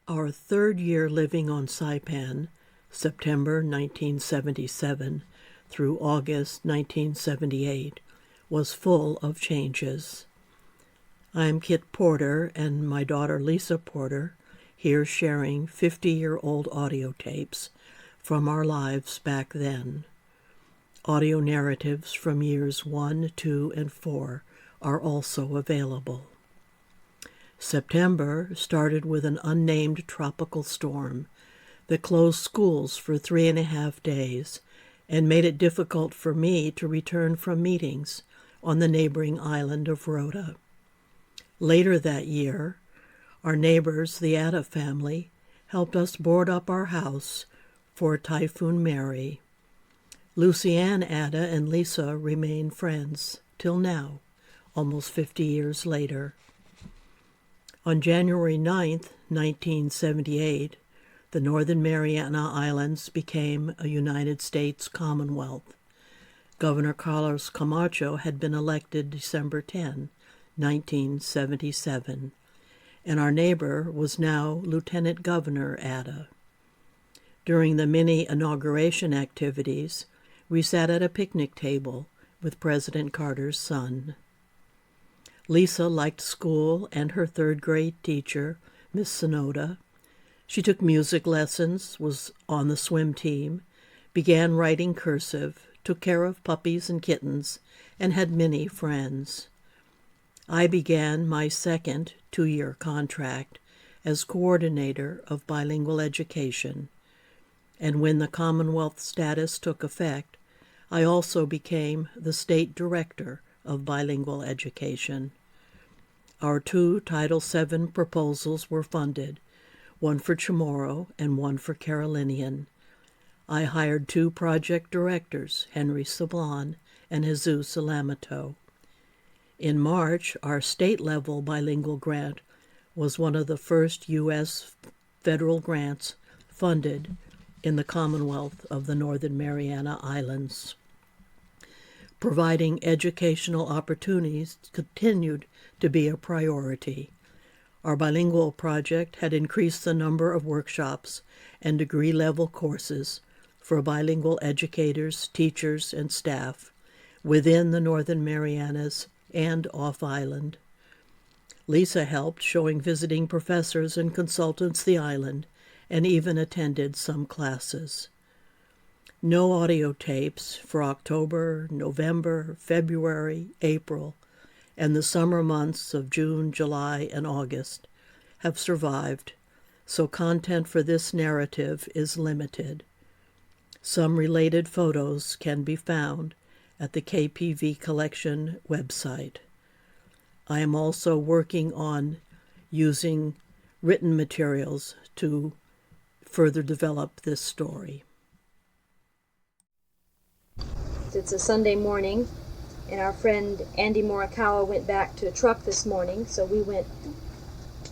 Our third year living on Saipan, September 1977 through August 1978, was full of changes. I am Kit Porter and my daughter Lisa Porter, here sharing 50-year-old audio tapes from our lives back then. Audio narratives from years 1, 2, and 4 are also available. September started with an unnamed tropical storm that closed schools for 3.5 days and made it difficult for me to return from meetings on the neighboring island of Rota. Later that year, our neighbors, the Atta family, helped us board up our house for Typhoon Mary. Lucy Ann Atta and Lisa remain friends till now, almost 50 years later. On January 9, 1978, the Northern Mariana Islands became a United States Commonwealth. Governor Carlos Camacho had been elected December 10, 1977, and our neighbor was now Lieutenant Governor Atta. During the mini inauguration activities, we sat at a picnic table with President Carter's son. Lisa liked school and her third-grade teacher, Miss Sonoda. She took music lessons, was on the swim team, began writing cursive, took care of puppies and kittens, and had many friends. I began my second 2-year contract as coordinator of bilingual education, and when the Commonwealth status took effect, I also became the state director of bilingual education. Our 2 Title VII proposals were funded, one for Chamorro and one for Carolinian. I hired 2 project directors, Henry Sablon and Jesus Alamato. In March, our state-level bilingual grant was one of the first U.S. federal grants funded in the Commonwealth of the Northern Mariana Islands. Providing educational opportunities continued to be a priority. Our bilingual project had increased the number of workshops and degree-level courses for bilingual educators, teachers, and staff within the Northern Marianas and off-island. Lisa helped showing visiting professors and consultants the island and even attended some classes. No audio tapes for October, November, February, April, and the summer months of June, July, and August have survived, so content for this narrative is limited. Some related photos can be found at the KPV Collection website. I am also working on using written materials to further develop this story. It's a Sunday morning, and our friend Andy Morikawa went back to truck this morning, so we went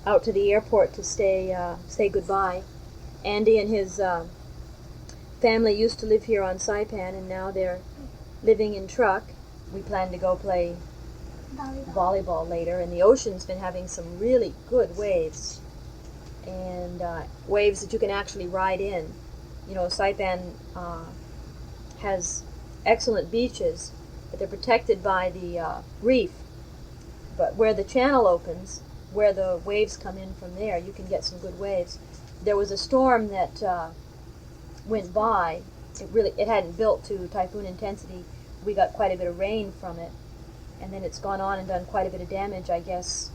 out to the airport to say goodbye. Andy and his family used to live here on Saipan, and now they're living in truck. We plan to go play volleyball later, and the ocean's been having some really good waves, and waves that you can actually ride in. You know, Saipan has excellent beaches, but they're protected by the reef. But where the channel opens, where the waves come in from there, you can get some good waves. There was a storm that went by. It hadn't built to typhoon intensity. We got quite a bit of rain from it, and then it's gone on and done quite a bit of damage, I guess.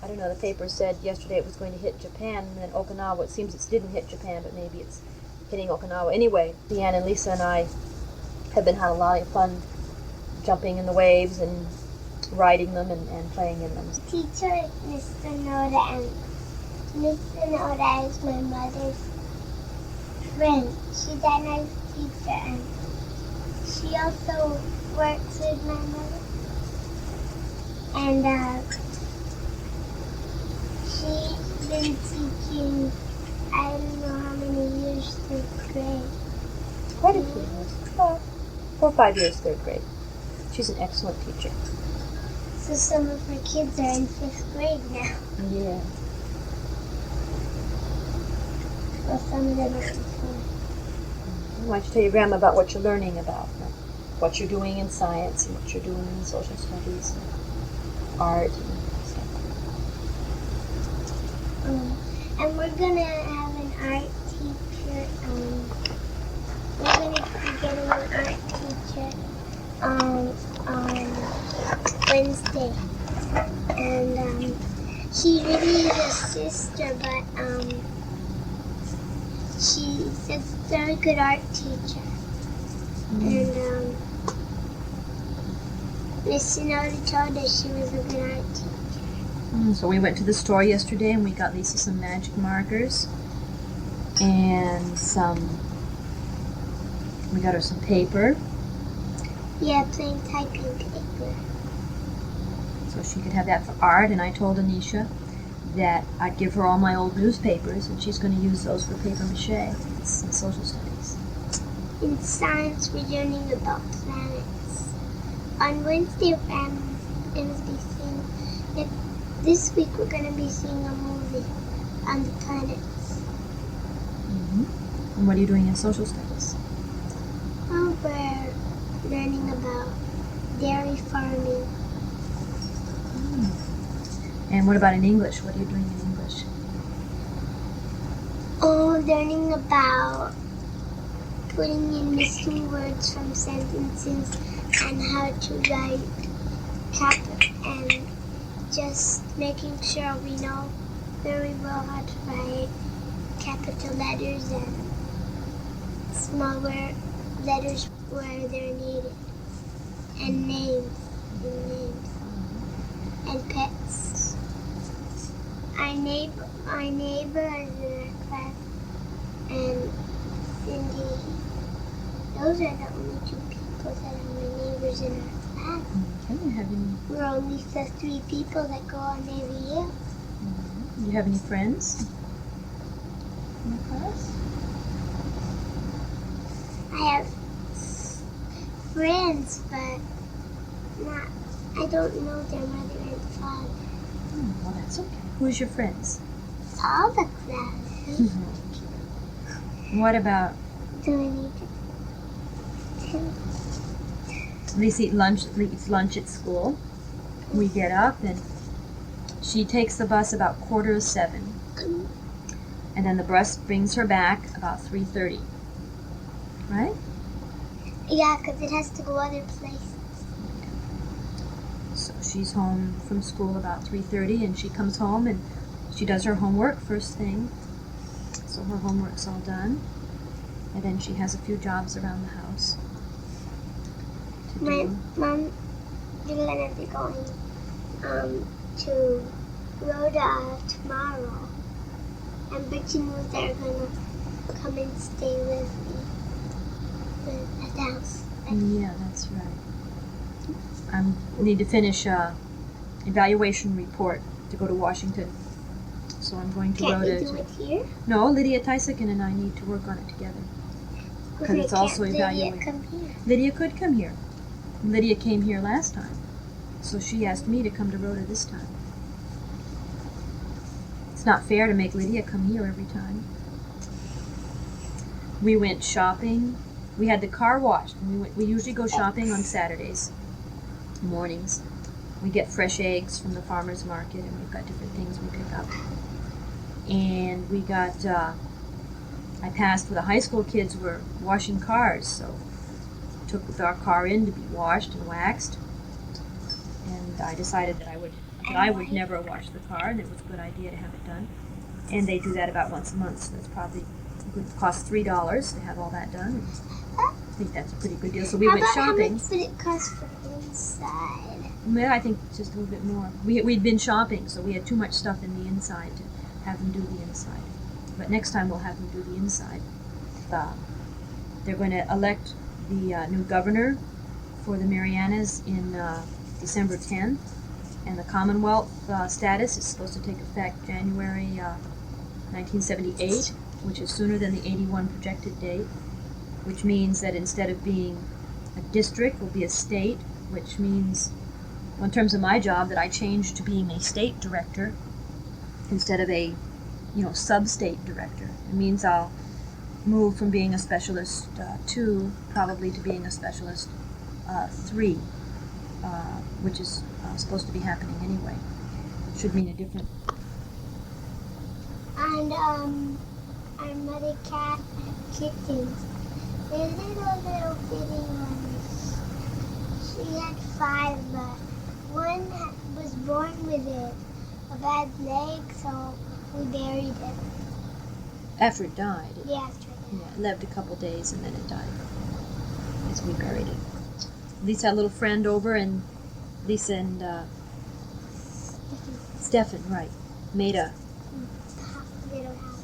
I don't know, the paper said yesterday it was going to hit Japan and then Okinawa. It seems it didn't hit Japan, but maybe it's hitting Okinawa. Anyway, Deanne and Lisa and I have been having a lot of fun jumping in the waves and riding them and playing in them. Teacher, Mr. Noda, and Mr. Noda is my mother's friend. She's a nice teacher, and she also works with my mother. And she's been teaching, I don't know how many years, third grade. Quite a few years. 4 or 5 years, third grade. She's an excellent teacher. So some of her kids are in 5th grade now. Yeah. Well, some of them are fun. Why don't you tell your grandma about what you're learning about, like what you're doing in science and what you're doing in social studies and art and stuff. And we're gonna have an art teacher. We're gonna be getting an art teacher on Wednesday, and she really is a sister, but she's a very good art teacher. And Miss Sonoda told us she was a good art teacher. So we went to the store yesterday and we got Lisa some magic markers and we got her some paper Yeah, plain typing paper. so she could have that for art, and I told Anisha that I'd give her all my old newspapers and she's going to use those for paper mache in social studies. In science, we're learning about planets. On Wednesday, we're going to be seeing. This week, we're going to be seeing a movie on the planets. And what are you doing in social studies? Oh, we're learning about dairy farming. And what about in English? What are you doing in English? Oh, learning about putting in missing words from sentences and how to write and just making sure we know very well how to write capital letters and smaller letters where they're needed, and names and pets. Our neighbor is in our class, and Cindy. Those are the only two people that are my neighbors in our class. We're only the 3 people that go on every year. Do you have any friends in the class? I have friends, but I don't know their mother and father. Well, that's okay. Who's your friends? All the classes. What about Do I need to? Lisa eats lunch at school. We get up and she takes the bus about 7:15. And then the bus brings her back about 3:30. Right? Yeah, because it has to go other places. So she's home from school about 3:30 and she comes home and she does her homework first thing. So her homework's all done. And then she has a few jobs around the house to My do. mom is going to be going to Rota tomorrow. And Bridget knows they're going to come and stay with me at the house. Yeah, that's right. I need to finish evaluation report to go to Washington. So I'm going to Can't Rota. we do it here? No, Lydia Tysican and I need to work on it together. Because it's also evaluated. Come here. Lydia could come here. Lydia came here last time. So she asked me to come to Rota this time. It's not fair to make Lydia come here every time. We went shopping. We had the car washed. We usually go shopping on Saturdays mornings. We get fresh eggs from the farmer's market and we've got different things we pick up. And we got, I passed where the high school kids were washing cars, so took our car in to be washed and waxed. And I decided that I would never wash the car, and it was a good idea to have it done. And they do that about once a month, so that's probably would cost $3 to have all that done. I think that's a pretty good deal. So we went shopping. How much would it cost for inside? Well, I think just a little bit more. We'd been shopping, so we had too much stuff in the inside to have them do the inside. But next time we'll have them do the inside. They're going to elect the new governor for the Marianas in December 10th, and the Commonwealth status is supposed to take effect January 1978, which is sooner than the 81 projected date, which means that instead of being a district, will be a state, which means, well, in terms of my job, that I changed to being a state director instead of a sub-state director. It means I'll move from being a specialist 2 probably to being a specialist 3, which is supposed to be happening anyway. Should mean a different. And our mother cat kittens. They're little bitty ones. She had 5, but one was born with a bad leg, so we buried it. After it died. Yeah, after that. Yeah, it lived a couple days and then it died. As we buried it. Lisa had a little friend over, and Lisa and Stefan, right, made a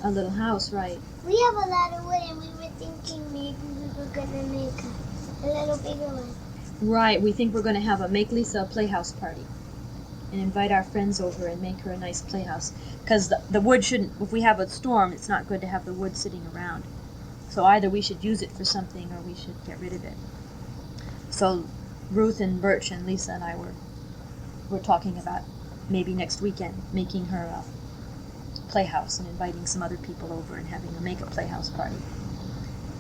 little house, right. We have a lot of wood, and we were thinking maybe we were going to make a little bigger one. Right, we think we're going to have Make Lisa a playhouse party and invite our friends over and make her a nice playhouse. Because the wood shouldn't, if we have a storm, it's not good to have the wood sitting around. So either we should use it for something or we should get rid of it. So Ruth and Birch and Lisa and I were talking about maybe next weekend making her a playhouse and inviting some other people over and having make a playhouse party.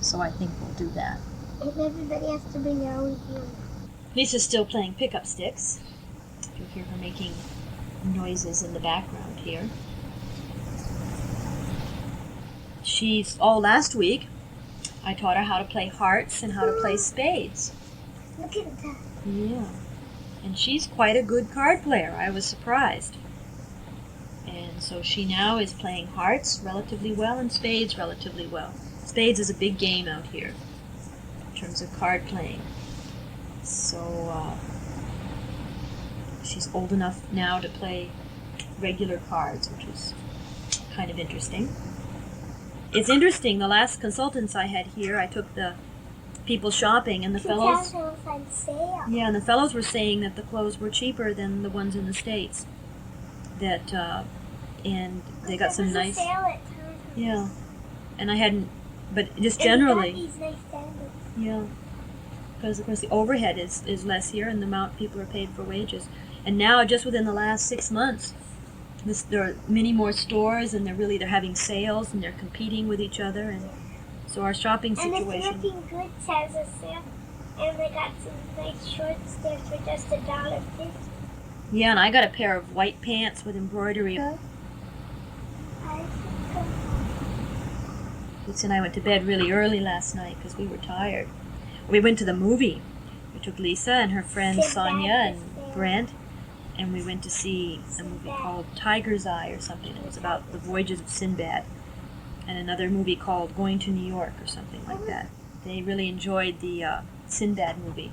So I think we'll do that. And everybody has to bring their own gear. Lisa's still playing pickup sticks. You'll hear her making noises in the background here. Last week I taught her how to play hearts and how to play spades. Look at that. Yeah. And she's quite a good card player. I was surprised. And so she now is playing hearts relatively well and spades relatively well. Spades is a big game out here in terms of card playing. So she's old enough now to play regular cards, which is kind of interesting. It's interesting, the last consultants I had here, I took the people shopping, and the fellows... on sale. Yeah, and the fellows were saying that the clothes were cheaper than the ones in the States. That, and they got some nice... Sale at yeah. And I hadn't... But just generally... And these nice sandals. Yeah. Because, of course, the overhead is less here, and the amount people are paid for wages. And now, just within the last 6 months, there are many more stores, and they're having sales, and they're competing with each other, and so our shopping situation. And the Looking Goods has a sale, and they got some nice shorts there for just $1.50. Yeah, and I got a pair of white pants with embroidery. Lisa and I went to bed really early last night because we were tired. We went to the movie. We took Lisa and her friends Sonia and Brent, and we went to see a movie called Tiger's Eye or something. It was about the voyages of Sinbad, and another movie called Going to New York or something like that. They really enjoyed the Sinbad movie.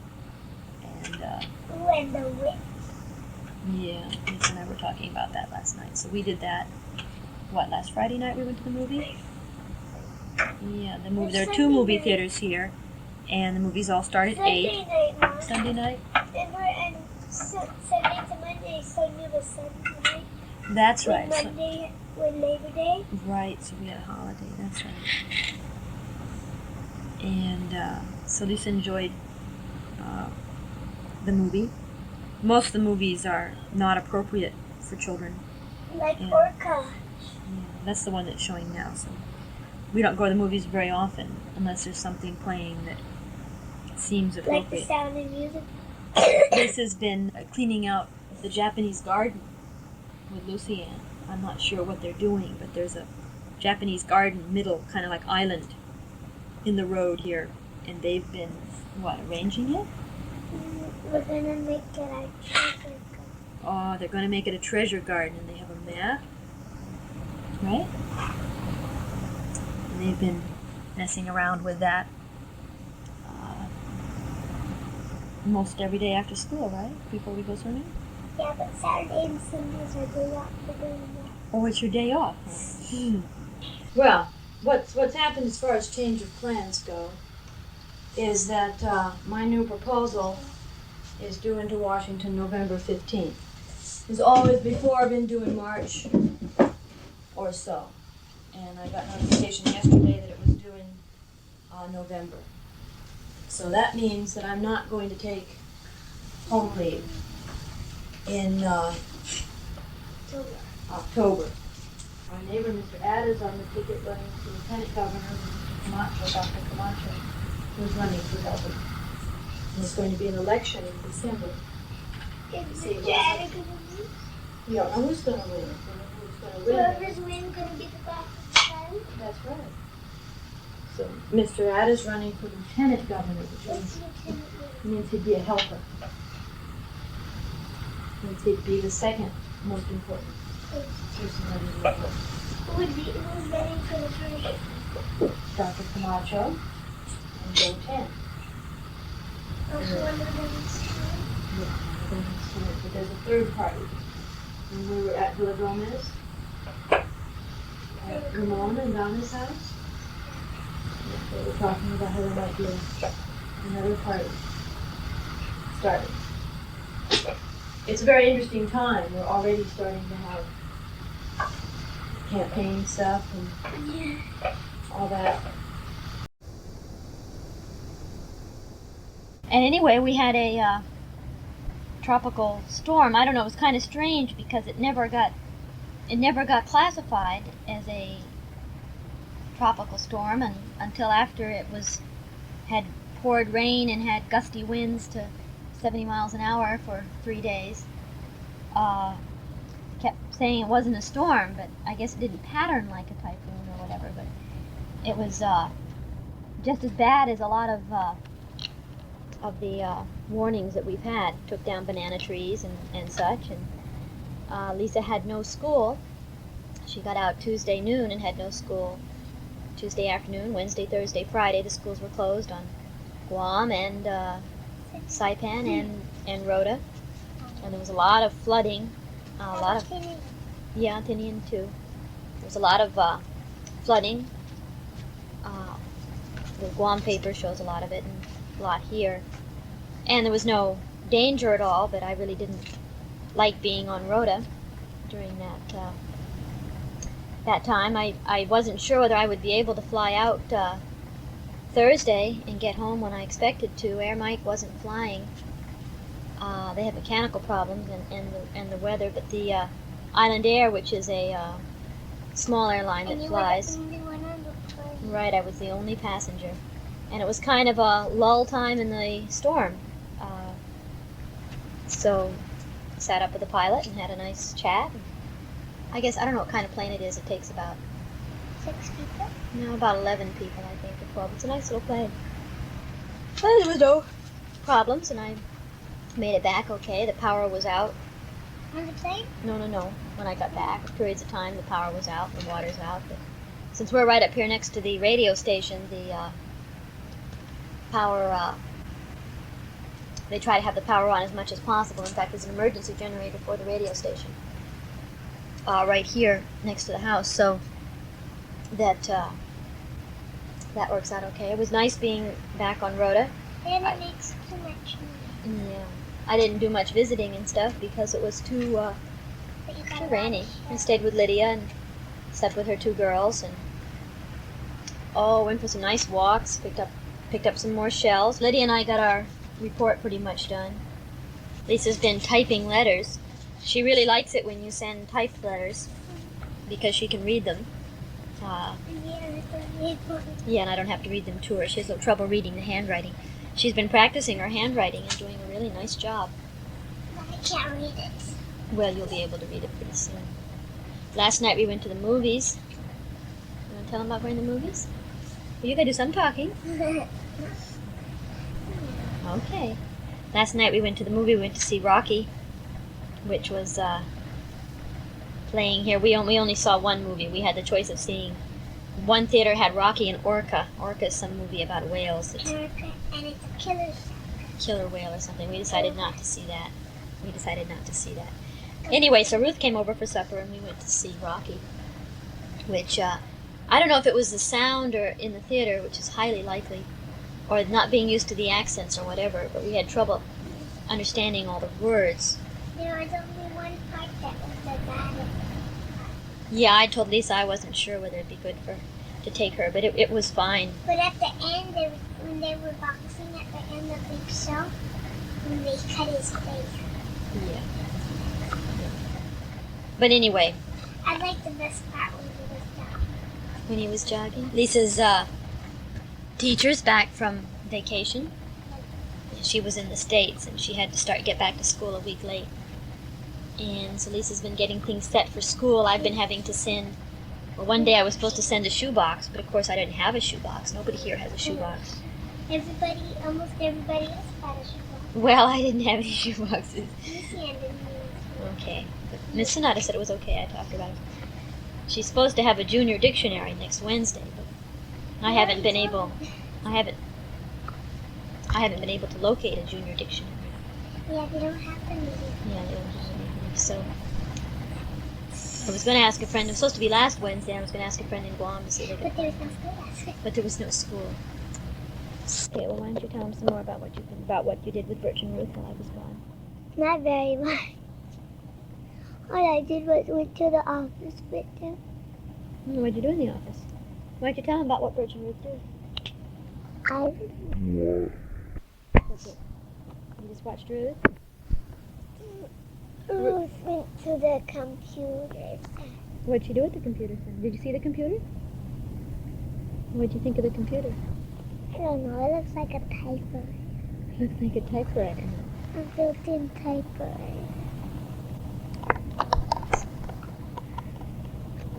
And the witch. Yeah, Lisa and I were talking about that last night. So we did that. Last Friday night we went to the movie? Yeah, the movie. There are 2 movie theaters here, and the movies all start at 8. Sunday night? And Sunday to Monday, Sunday was Sunday night. That's right. Monday with Labor Day. Right, so we had a holiday, that's right. And so Lisa enjoyed the movie. Most of the movies are not appropriate for children. Like Orca. Yeah, that's the one that's showing now. So we don't go to the movies very often unless there's something playing that seems appropriate. Like The Sound of Music. This has been cleaning out the Japanese garden with Lucy Ann. I'm not sure what they're doing, but there's a Japanese garden, middle, kind of like island in the road here, and they've been, arranging it? We're going to make it a treasure garden. Oh, they're going to make it a treasure garden, and they have a map, right? And they've been messing around with that most every day after school, right? Before we go swimming? Yeah, but Saturday and Sundays are day off for doing that. Oh, it's your day off. Well, what's happened as far as change of plans go is that my new proposal is due into Washington November 15th. It's always before been due in March or so. And I got notification yesterday that it was due in November. So that means that I'm not going to take home leave in October. Our neighbor, Mr. Adams, on the ticket running for Lieutenant Governor, Mr. Camacho, Dr. Camacho, who's running for governor. And there's going to be an election in December. See, we don't know who's going to win. Who's going to win. Whoever's win going to be the fastest friend. That's right. So Mr. Adams running for Lieutenant Governor, which means he'd be a helper. Means he'd be the second most important person running for governor. Who's running for the first? Dr. Camacho and Joe 10. Also one of them is Yeah, but there's a third party. When we were at Villa Gomez, at Ramon and Donna's house, they were talking about how there might be another party started. It's a very interesting time. We're already starting to have campaign stuff and all that. And anyway, we had a tropical storm. I don't know, it was kind of strange because it never got classified as a tropical storm until after it had poured rain and had gusty winds to 70 miles an hour for 3 days. Kept saying it wasn't a storm, but I guess it didn't pattern like a typhoon or whatever, but it was just as bad as a lot of the warnings that we've had. Took down banana trees and such, and Lisa had no school. She got out Tuesday noon and had no school Tuesday afternoon, Wednesday, Thursday, Friday. The schools were closed on Guam and Saipan and Rota, and there was a lot of flooding. Tinian too. There was a lot of flooding. The Guam paper shows a lot of it, and a lot here. And there was no danger at all, but I really didn't like being on Rota during that time. I wasn't sure whether I would be able to fly out Thursday and get home when I expected to. Air Mike wasn't flying. They had mechanical problems and the weather, but the Island Air, which is a small airline that flies. Right, I was the only passenger. And it was kind of a lull time in the storm. So sat up with the pilot and had a nice chat. I guess, I don't know what kind of plane it is. It takes about 6 people? No, about 11 people, I think, or 12. It's a nice little plane. But there was no problems, and I made it back okay. The power was out. On the plane? No. When I got back, periods of time, the power was out, the water's out. But since we're right up here next to the radio station, the power, they try to have the power on as much as possible. In fact, there's an emergency generator for the radio station right here next to the house, so that works out okay. It was nice being back on Rota. And it makes too much noise. Yeah, I didn't do much visiting and stuff because it was too rainy. I stayed with Lydia and slept with her 2 girls, and went for some nice walks. Picked up some more shells. Lydia and I got our report pretty much done. Lisa's been typing letters. She really likes it when you send typed letters because she can read them. Yeah, and I don't have to read them to her. She has no trouble reading the handwriting. She's been practicing her handwriting and doing a really nice job. But I can't read it. Well, you'll be able to read it pretty soon. Last night we went to the movies. You want to tell them about going to the movies? Well, you gotta do some talking. Okay. Last night we went to the movie. We went to see Rocky, which was playing here. We only saw one movie. We had the choice of seeing. One theater had Rocky and Orca. Orca is some movie about whales. It's And it's a killer whale or something. We decided not to see that. Anyway, so Ruth came over for supper and we went to see Rocky, which I don't know if it was the sound or in the theater, which is highly likely, or not being used to the accents or whatever, but we had trouble understanding all the words. There was only one part that was a bad. Yeah, I told Lisa I wasn't sure whether it'd be good to take her, but it was fine. But at the end, when they were boxing at the end of the show, when they cut his face. Yeah. But anyway. I like the best part when when he was jogging. Lisa's teacher's back from vacation. She was in the States and she had to get back to school a week late. And so Lisa's been getting things set for school. I've been having to send, well, one day I was supposed to send a shoebox, but of course I didn't have a shoebox. Nobody here has a shoebox. Almost everybody else had a shoebox. Well, I didn't have any shoeboxes. Miss handed me. Okay. But Miss Sonata said it was okay. I talked about it. She's supposed to have a junior dictionary next Wednesday, but I haven't been able to locate a junior dictionary. Yeah, they don't have them. Yeah, they don't have anything. So I was going to ask a friend. It was supposed to be last Wednesday. I was going to ask a friend in Guam to see if they could. But there was no school. But there was no school. Okay, well, why don't you tell them some more about what you did with Birch and Ruth while I was gone? Not very much. All I did was went to the office with them. What'd you do in the office? Why don't you tell them about what Birch and Ruth did? That's it. You just watched Ruth? Ruth went to the computer. What'd she do at the computer center? Did you see the computer? What'd you think of the computer? I don't know. It looks like a typewriter. Looks like a typewriter. A built-in typewriter.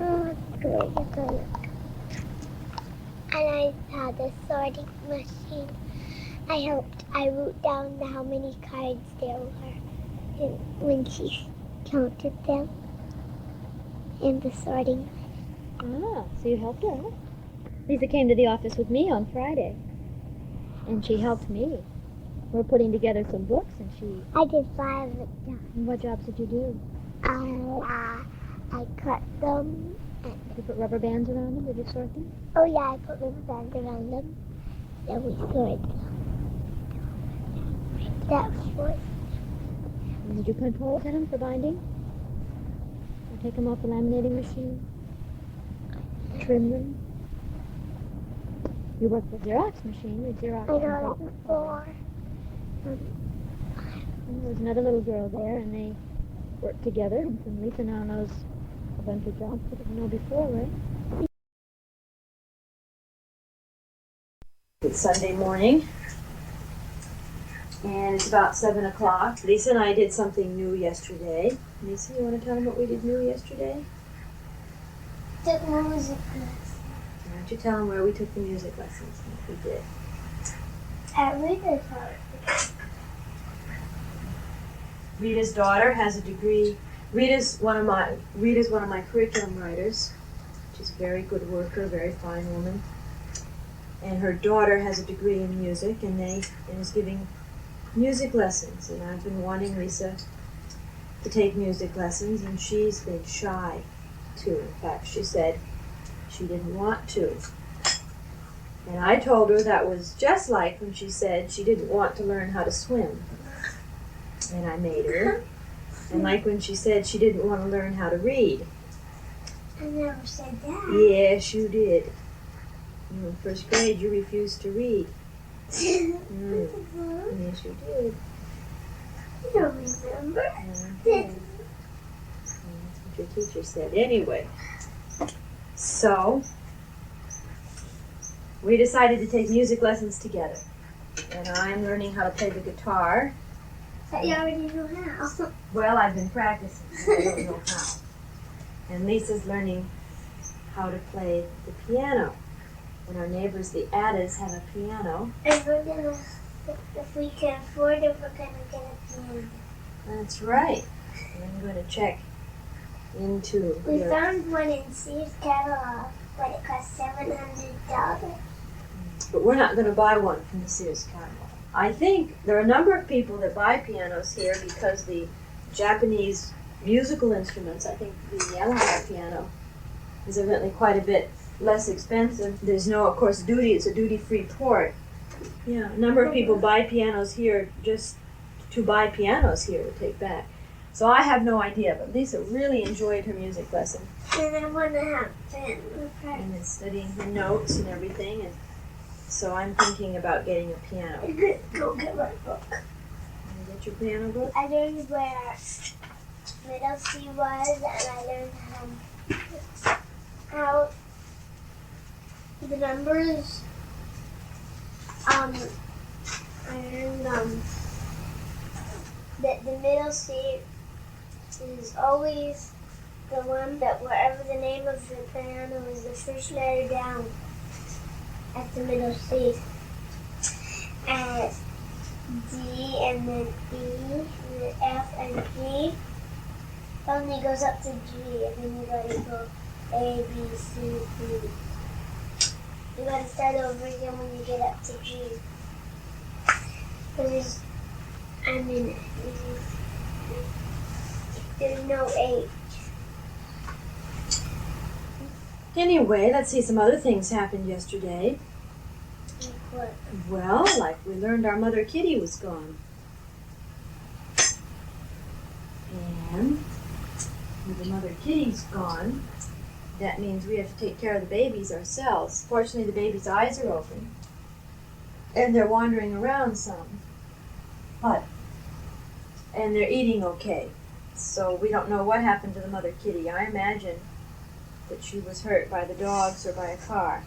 Oh, great. It's a look. And I had a sorting machine. I wrote down how many cards there were when she counted them in the sorting. Ah, so you helped her, huh? Lisa came to the office with me on Friday, and she helped me. We're putting together some books, and she... I did 5 of them. And what jobs did you do? I cut them. Did you put rubber bands around them? Did you sort them? Oh yeah, I put rubber bands around them. Then we sorted them. That was And did you punch holes in them for binding? Or take them off the laminating machine? Trim them? You work with Xerox machine, with Xerox. I know that before. And there's another little girl there, and they work together. And Lisa now knows a bunch of jobs she didn't know before, right? It's Sunday morning, and it's about 7 o'clock. Lisa and I did something new yesterday. Lisa, you want to tell them what we did new yesterday? Took music class. Why don't you tell them where we took the music lessons and what we did? At Rita's house. Rita's daughter has a degree. Rita's one of my curriculum writers. She's a very good worker, very fine woman. And her daughter has a degree in music, and is giving music lessons. And I've been wanting Lisa to take music lessons, and she's been shy too. In fact, she said she didn't want to. And I told her that was just like when she said she didn't want to learn how to swim. And I made her. And like when she said she didn't want to learn how to read. I never said that. Yes, you did. In first grade, you refused to read. Yes, you did. I don't remember. That's what your teacher said. Anyway, so we decided to take music lessons together. And I'm learning how to play the guitar. But you already know how. Well, I've been practicing. I don't know how. And Lisa's learning how to play the piano. And our neighbors, the Addas, have a piano. And we're gonna, if we can afford it, we're gonna get a piano. That's right. And I'm going to check into We your... found one in Sears catalog, but it cost $700. But we're not going to buy one from the Sears catalog. I think there are a number of people that buy pianos here because the Japanese musical instruments, I think the Yamaha piano, is evidently quite a bit less expensive. There's no, of course, duty. It's a duty-free port. Yeah, a number of people buy pianos here just to buy pianos here to take back. So I have no idea, but Lisa really enjoyed her music lesson. And I want to have fun with her. And is studying her notes and everything. And so I'm thinking about getting a piano. Go get my book. Can you get your piano book? I learned where middle C was, and I learned how the numbers, and that the middle seat is always the one that wherever the name of the piano is the first letter down at the middle seat. And D and then E and then F and G. Only goes up to G and then you gotta go A, B, C, D. You gotta start over again when you get up to G. There's no H. Anyway, let's see, some other things happened yesterday. Like what? Well, like we learned our mother kitty was gone. And with the mother kitty's gone, that means we have to take care of the babies ourselves. Fortunately, the babies' eyes are open. And they're wandering around some. And they're eating okay. So we don't know what happened to the mother kitty. I imagine that she was hurt by the dogs or by a car.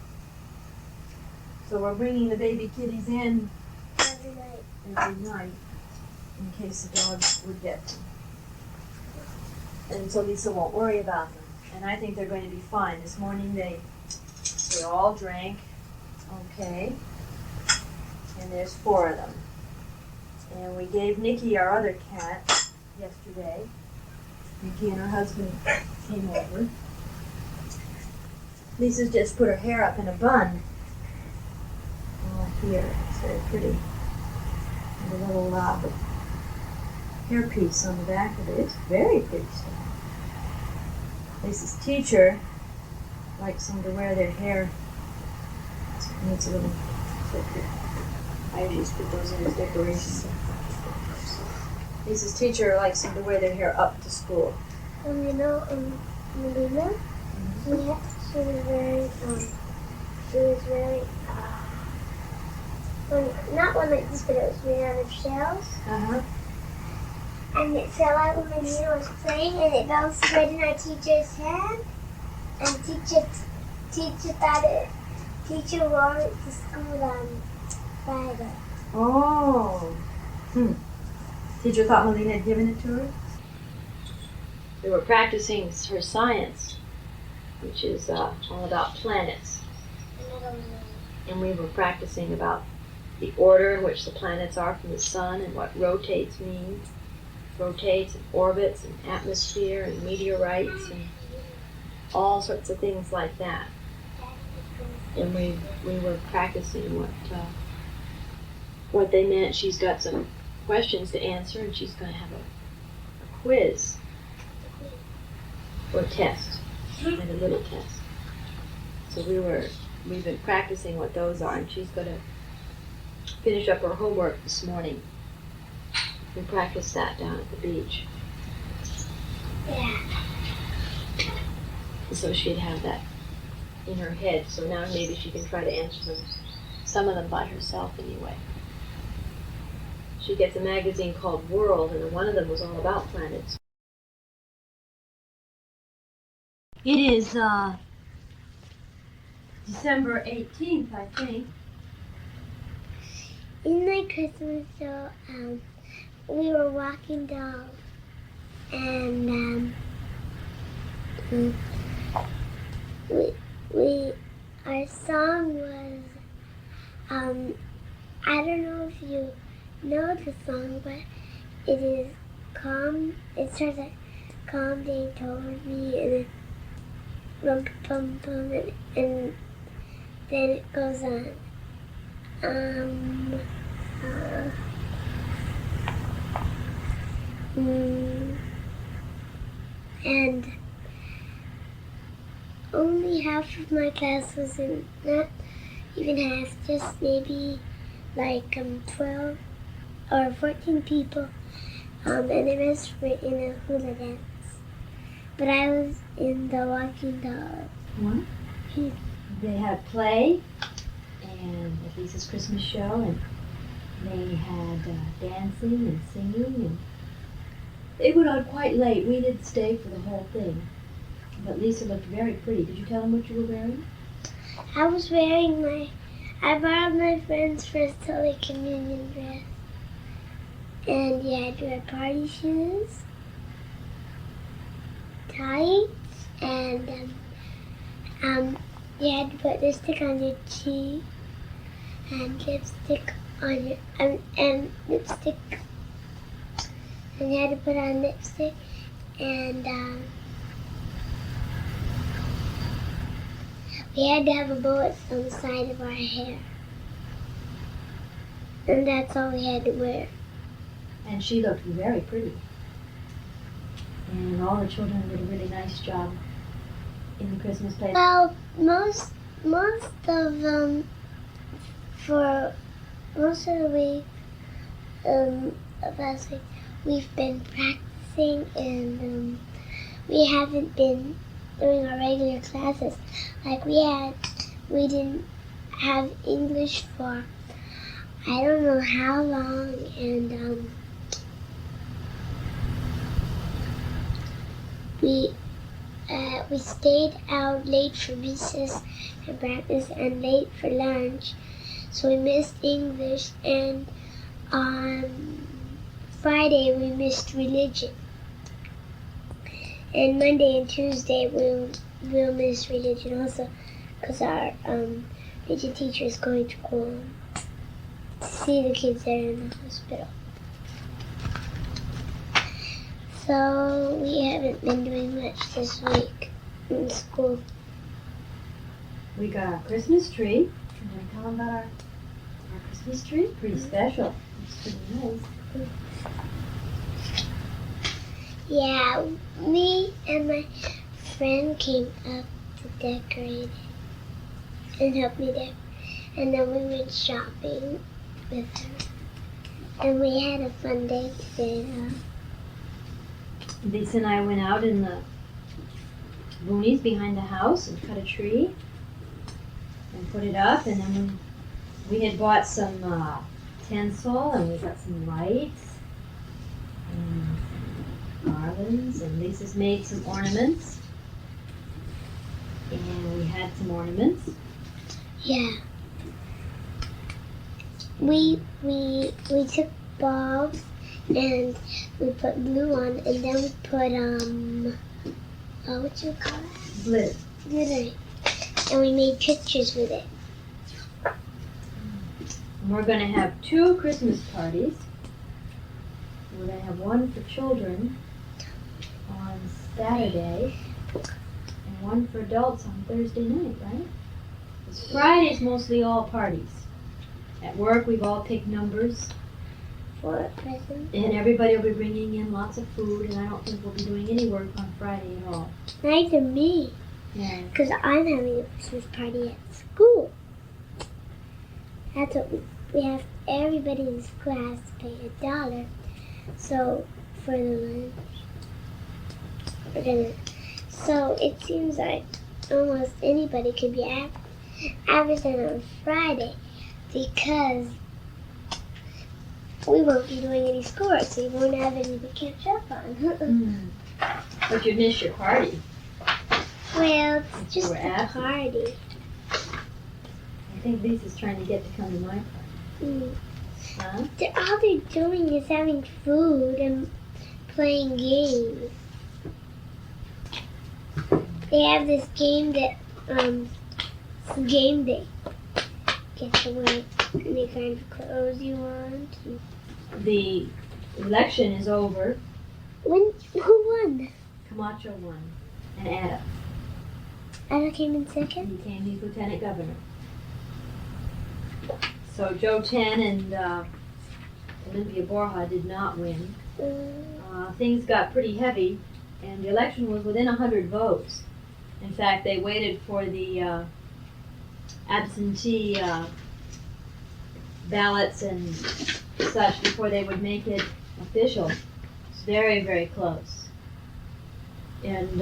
So we're bringing the baby kitties in every night in case the dogs would get them. And so Lisa won't worry about them. And I think they're going to be fine. This morning they all drank okay. And there's 4 of them. And we gave Nikki, our other cat, yesterday. Nikki and her husband came over. Lisa's just put her hair up in a bun. Oh, here. It's very pretty. And a little hairpiece on the back of it. It's very pretty stuff. Lisa's teacher likes them to wear their hair. It needs a little clip here. I usually just put those in as decorations. Lisa's teacher likes them to wear their hair up to school. Melina, she was very, not one like this, but it was made out of shells. Uh-huh. And it fell out when Melina was playing, and it bounced right in our teacher's head. And teacher wore it to school on Friday. Oh. Teacher thought Melina had given it to her? They were practicing her science, which is all about planets. And we were practicing about the order in which the planets are from the sun and what rotates means. Rotates and orbits and atmosphere and meteorites and all sorts of things like that. And we were practicing what they meant. She's got some questions to answer and she's going to have a quiz or test and a little test. So we've been practicing what those are, and she's going to finish up her homework this morning. We practiced that down at the beach. Yeah. So she'd have that in her head. So now maybe she can try to answer them, some of them by herself anyway. She gets a magazine called World, and one of them was all about planets. It is December 18th, I think. In my Christmas show, we were walking dogs, and our song was, I don't know if you know the song, but it is calm. It starts like calm day told me, and then rum pum pum, and then it goes on. And only half of my class was in, not even half, just maybe like 12 or 14 people, and the rest were in a hula dance. But I was in the walking dog. What? They had play, and at Lisa's Christmas show, and they had dancing and singing, and it went on quite late. We didn't stay for the whole thing, but Lisa looked very pretty. Did you tell them what you were wearing? I was wearing I borrowed my friend's first Holy Communion dress. And you had to wear party shoes, tights, and you had to put lipstick on your cheek, and lipstick on your, and lipstick, and you had to put on lipstick, and we had to have a bullet on the side of our hair. And that's all we had to wear. And she looked very pretty. And all the children did a really nice job in the Christmas play. Well, most of them, for most of the week, of last week, we've been practicing, and we haven't been doing our regular classes. Like we didn't have English for I don't know how long, and we stayed out late for recess and practice and late for lunch, so we missed English, and on Friday we missed religion, and Monday and Tuesday we'll miss religion also, because our religion teacher is going to go see the kids that are in the hospital. So we haven't been doing much this week in school. We got our Christmas tree. You want to tell them about our Christmas tree? Pretty special. It's pretty nice. Yeah, me and my friend came up to decorate it and help me decorate. And then we went shopping with her. And we had a fun day today. Lisa and I went out in the boonies behind the house and cut a tree and put it up. And then we had bought some tinsel, and we got some lights and garlands. And Lisa's made some ornaments. And we had some ornaments. Yeah. We took bulbs and we put glue on, and then we put what do you call it? Glitter. Glitter. And we made pictures with it. And we're going to have 2 Christmas parties. We're going to have one for children on Saturday and one for adults on Thursday night, right? Because Friday's mostly all parties. At work, we've all picked numbers. For a present. And everybody will be bringing in lots of food, and I don't think we'll be doing any work on Friday at all. Neither me. Yeah. Because I'm having a Christmas party at school. That's what we have. Everybody in school has to pay $1. So for the lunch, we're gonna. So it seems like almost anybody could be absent on Friday, because we won't be doing any schoolwork, so you won't have any to catch up on. But you miss your party. Well, it's just We're a absent. party. I think Lisa's trying to get to come to my party. Huh? All they're doing is having food and playing games. They have this game that, it's game day. Get to wear any kind of clothes you want. The election is over. Who won? Camacho won. And Ada. Ada came in second? He became the lieutenant governor. So Joe Ten and Olympia Borja did not win. Things got pretty heavy, and the election was within 100 votes. In fact, they waited for the absentee ballots and such before they would make it official. It's very, very close. And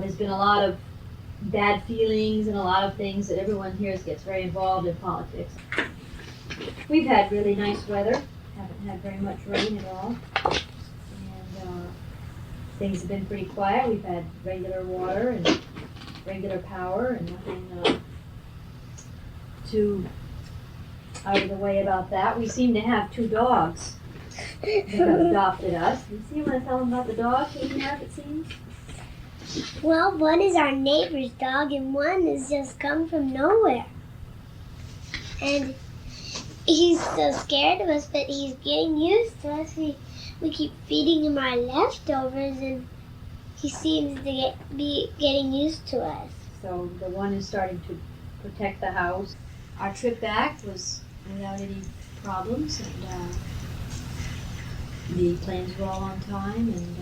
there's been a lot of bad feelings and a lot of things that everyone here gets very involved in politics. We've had really nice weather, haven't had very much rain at all, and things have been pretty quiet. We've had regular water, and regular power and nothing too out of the way about that. We seem to have 2 dogs that have adopted us. You see, want to tell them about the dog we have, it seems? Well, one is our neighbor's dog, and one has just come from nowhere. And he's so scared of us, but he's getting used to us. We keep feeding him our leftovers, and he seems to be getting used to us. So the one is starting to protect the house. Our trip back was without any problems, and the planes were all on time, and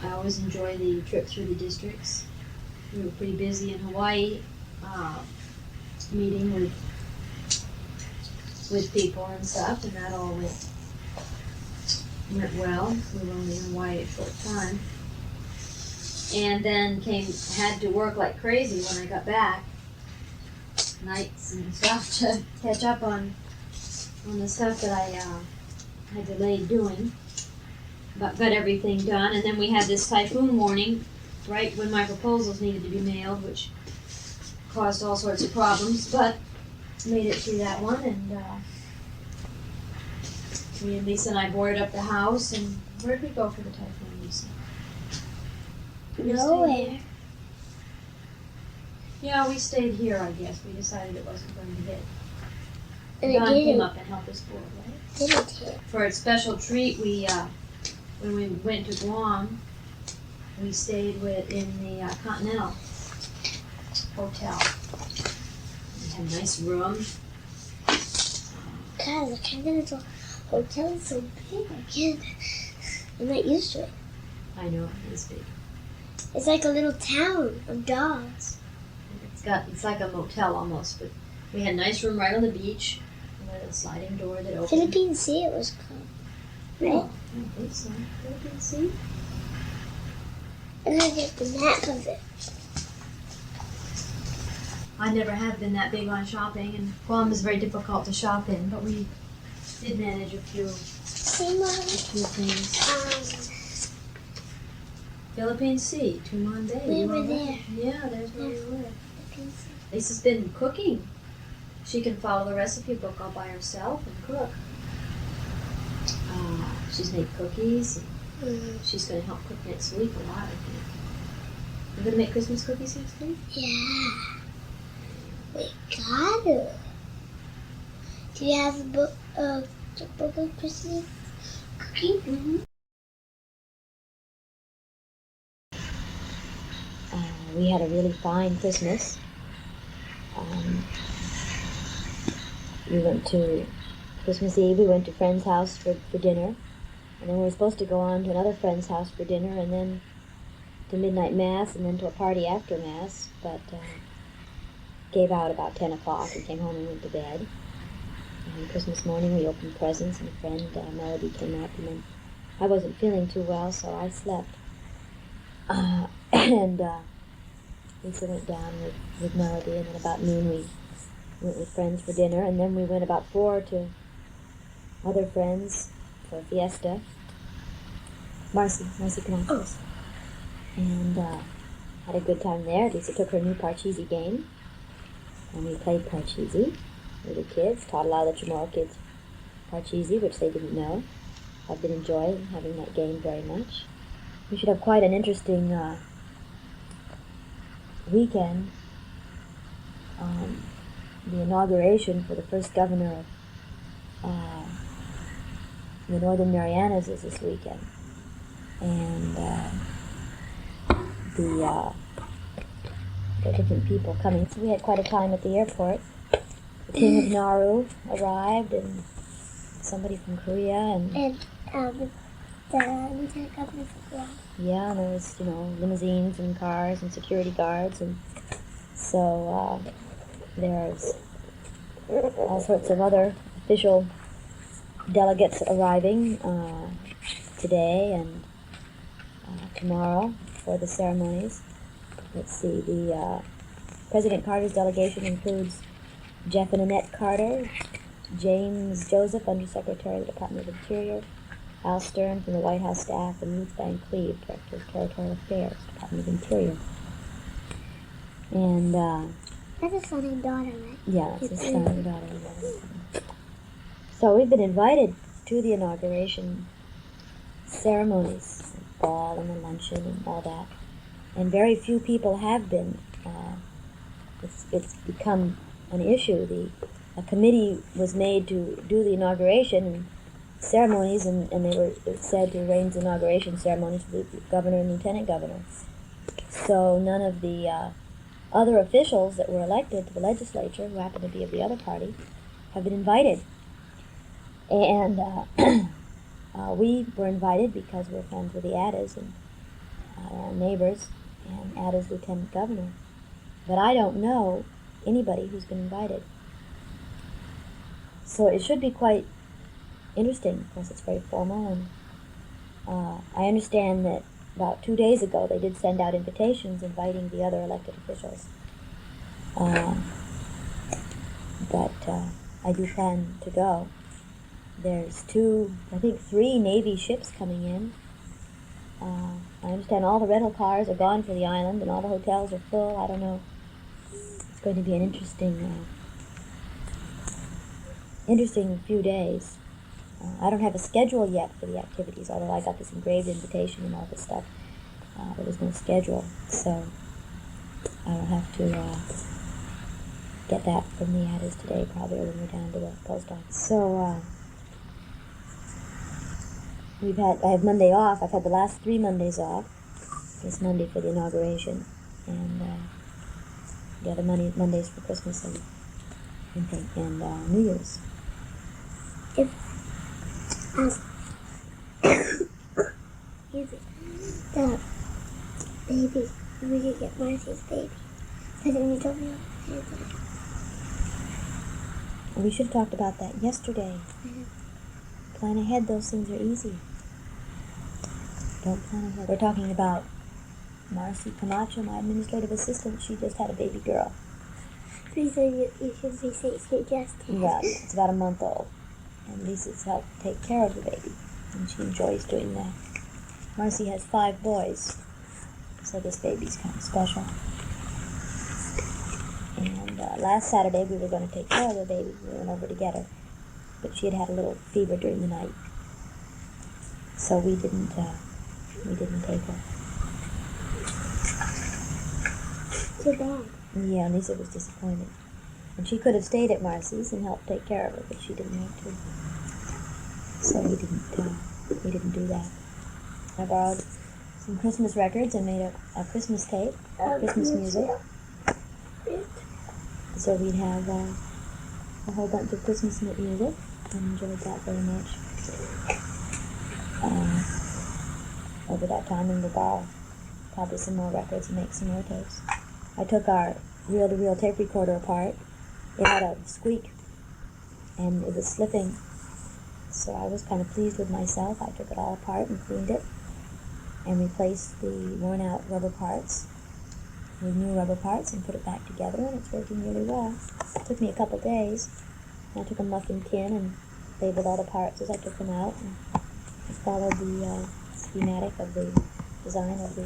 I always enjoy the trip through the districts. We were pretty busy in Hawaii, meeting with people and stuff, and that all went well. We were only in Hawaii a short time, and then had to work like crazy when I got back, nights and stuff, to catch up on the stuff that I had delayed doing, but got everything done. And then we had this typhoon warning right when my proposals needed to be mailed, which caused all sorts of problems, but made it through that one. And me and Lisa and I boarded up the house. And where did we go for the typhoon, Lisa? Nowhere. Yeah, we stayed here, I guess. We decided it wasn't going to hit. And Don it came didn't. up and helped us board, right? Didn't hit. For a special treat, we when we went to Guam, we stayed in the Continental Hotel. We had a nice room. God, the Continental Hotel is so big. I'm not used to it. I know, it's big. It's like a little town of dogs. It's like a motel almost, but we had a nice room right on the beach with a sliding door that opened. Philippine Sea it was called. Right? No, I don't think so. Philippine Sea? And I get the map of it. I never have been that big on shopping, and Guam is very difficult to shop in, but we did manage a few things. Philippine Sea, Tumon Bay. We You were all there. right? Yeah, there's where we were. Philippine Sea. Lisa's been cooking. She can follow the recipe book all by herself and cook. She's made cookies. She's going to help cook next week a lot, I think. You're going to make Christmas cookies next week? Yeah. We got it. Do you have a book of Christmas cookie? Mm-hmm. We had a really fine Christmas. We went to Christmas Eve. We went to a friend's house for dinner, and then we were supposed to go on to another friend's house for dinner, and then to midnight mass, and then to a party after mass. But gave out about 10 o'clock and came home and went to bed. And Christmas morning we opened presents, and a friend, Melody, came up, and then I wasn't feeling too well, so I slept. And Lisa went down with Melody, and then about noon we went with friends for dinner, and then we went about 4 to other friends for a fiesta. Marcy Camacho. And had a good time there. Lisa took her new Parcheesi game, and we played Parcheesi with the kids, taught a lot of the Chamorro kids Parcheesi, which they didn't know. I've been enjoying having that game very much. We should have quite an interesting weekend. The inauguration for the first governor of the Northern Marianas is this weekend. And there are different people coming. So we had quite a time at the airport. The King of Nauru arrived, and somebody from Korea, and the lieutenant governor as well. yeah, and there was, limousines and cars and security guards, and so there's all sorts of other official delegates arriving today and tomorrow for the ceremonies. Let's see, the President Carter's delegation includes Jeff and Annette Carter, James Joseph, Undersecretary of the Department of Interior, Al Stern from the White House staff, and Ruth Van Cleve, Director of Territorial Affairs, Department of Interior. And, That's a son and daughter, right? yeah, it's his son and daughter. So we've been invited to the inauguration ceremonies, the ball and the luncheon and all that. And very few people have been. It's become an issue. A committee was made to do the inauguration ceremonies, and they were said to arrange the inauguration ceremonies for the governor and lieutenant governor. So none of the other officials that were elected to the legislature, who happen to be of the other party, have been invited. And we were invited because we're friends with the Addas and our neighbors, and Adda's lieutenant governor. But I don't know anybody who's been invited. So it should be quite interesting. Of course, it's very formal, and I understand that about 2 days ago they did send out invitations inviting the other elected officials. But I do plan to go. There's 3 Navy ships coming in. I understand all the rental cars are gone for the island and all the hotels are full. I don't know. It's going to be an interesting few days. I don't have a schedule yet for the activities, although I got this engraved invitation and all this stuff. There was no schedule, so I'll have to get that from the Addas today, probably, when we're down to the post office. So I have Monday off. I've had the last 3 Mondays off. This Monday for the inauguration, and the other Mondays for Christmas and New Year's. If the baby, we could get Marcy's baby. But then you told me We should have talked about that yesterday. Plan ahead, those things are easy. Don't plan ahead. We're talking about Marcy Camacho, my administrative assistant. She just had a baby girl. Please, you should be suggesting. Yeah, it's about a month old. And Lisa's helped take care of the baby, and she enjoys doing that. Marcy has 5 boys, so this baby's kind of special. And last Saturday we were going to take care of the baby. We went over to get her, but she had a little fever during the night, so we didn't take her. Too bad. Yeah, Lisa was disappointed. And she could have stayed at Marcy's and helped take care of her, but she didn't want to. So we didn't do that. I borrowed some Christmas records and made a Christmas tape, Christmas music. So we'd have a whole bunch of Christmas music, and enjoyed that very much. Over that time, and we'll borrow probably some more records and make some more tapes. I took our reel-to-reel tape recorder apart. It had a squeak, and it was slipping. So I was kind of pleased with myself. I took it all apart and cleaned it, and replaced the worn-out rubber parts with new rubber parts and put it back together, and it's working really well. It took me a couple days. I took a muffin tin and labeled all the parts as I took them out, and I followed the schematic of the design of the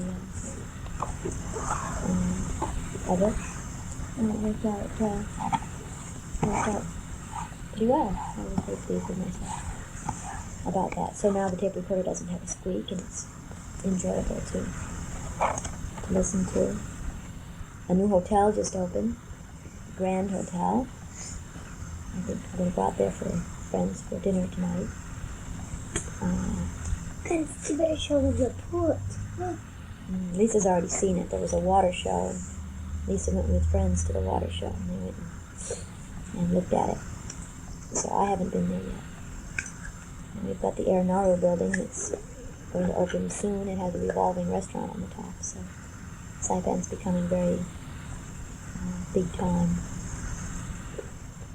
cover, and it worked out pretty well. I was very pleased with myself about that. So now the tape recorder doesn't have a squeak, and it's enjoyable to listen to. A new hotel just opened, Grand Hotel. I think I'm going to go out there for friends for dinner tonight. You better show me the port. Lisa's already seen it. There was a water show, and Lisa went with friends to the water show, and they went and looked at it. So I haven't been there yet. And we've got the Air Nauru building that's going to open soon. It has a revolving restaurant on the top, so Saipan's becoming very big time.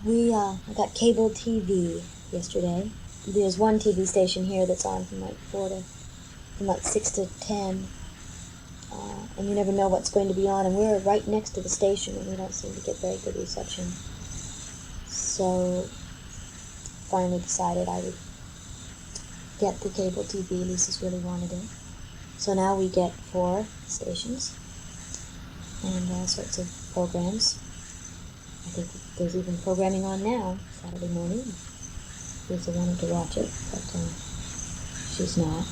I got cable TV yesterday. There's one TV station here that's on from like 6 to 10, and you never know what's going to be on, and we're right next to the station, and we don't seem to get very good reception. So finally decided I would get the cable TV. Lisa's really wanted it. So now we get 4 stations and all sorts of programs. I think there's even programming on now, Saturday morning. Lisa wanted to watch it, but she's not.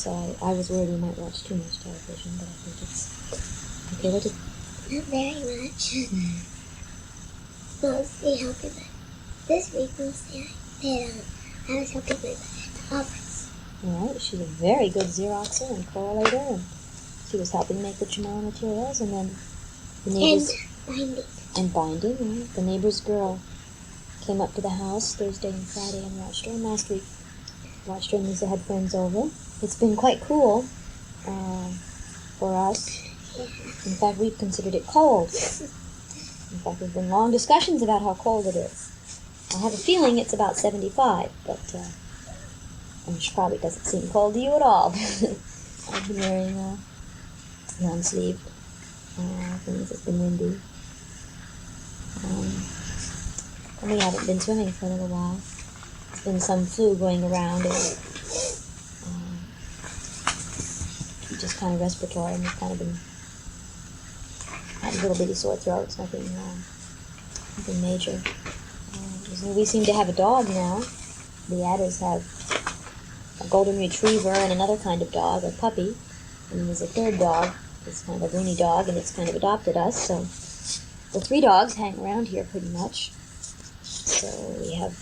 So I was worried we might watch too much television, but I think it's okay. What did... Not very much. Mostly helping my... This week, mostly I was helping my mother at the office. All right, she's a very good Xeroxer and correlator, and she was helping make the Chamorro materials, and then the neighbors... And binding. Right? The neighbor's girl came up to the house Thursday and Friday and watched her, and last week watched her and Lisa had friends over. It's been quite cool for us. Yeah. In fact, we've considered it cold. In fact, there's been long discussions about how cold it is. I have a feeling it's about 75, but which probably doesn't seem cold to you at all. I've been wearing long-sleeved things. It's been windy. And we haven't been swimming for a little while. There's been some flu going around, and just kind of respiratory, and we've kind of been had a little bitty sore throats, nothing major. We seem to have a dog now. The Adders have a golden retriever and another kind of dog, a puppy, and there's a third dog. It's kind of a loony dog, and it's kind of adopted us, so the 3 dogs hang around here pretty much. So we have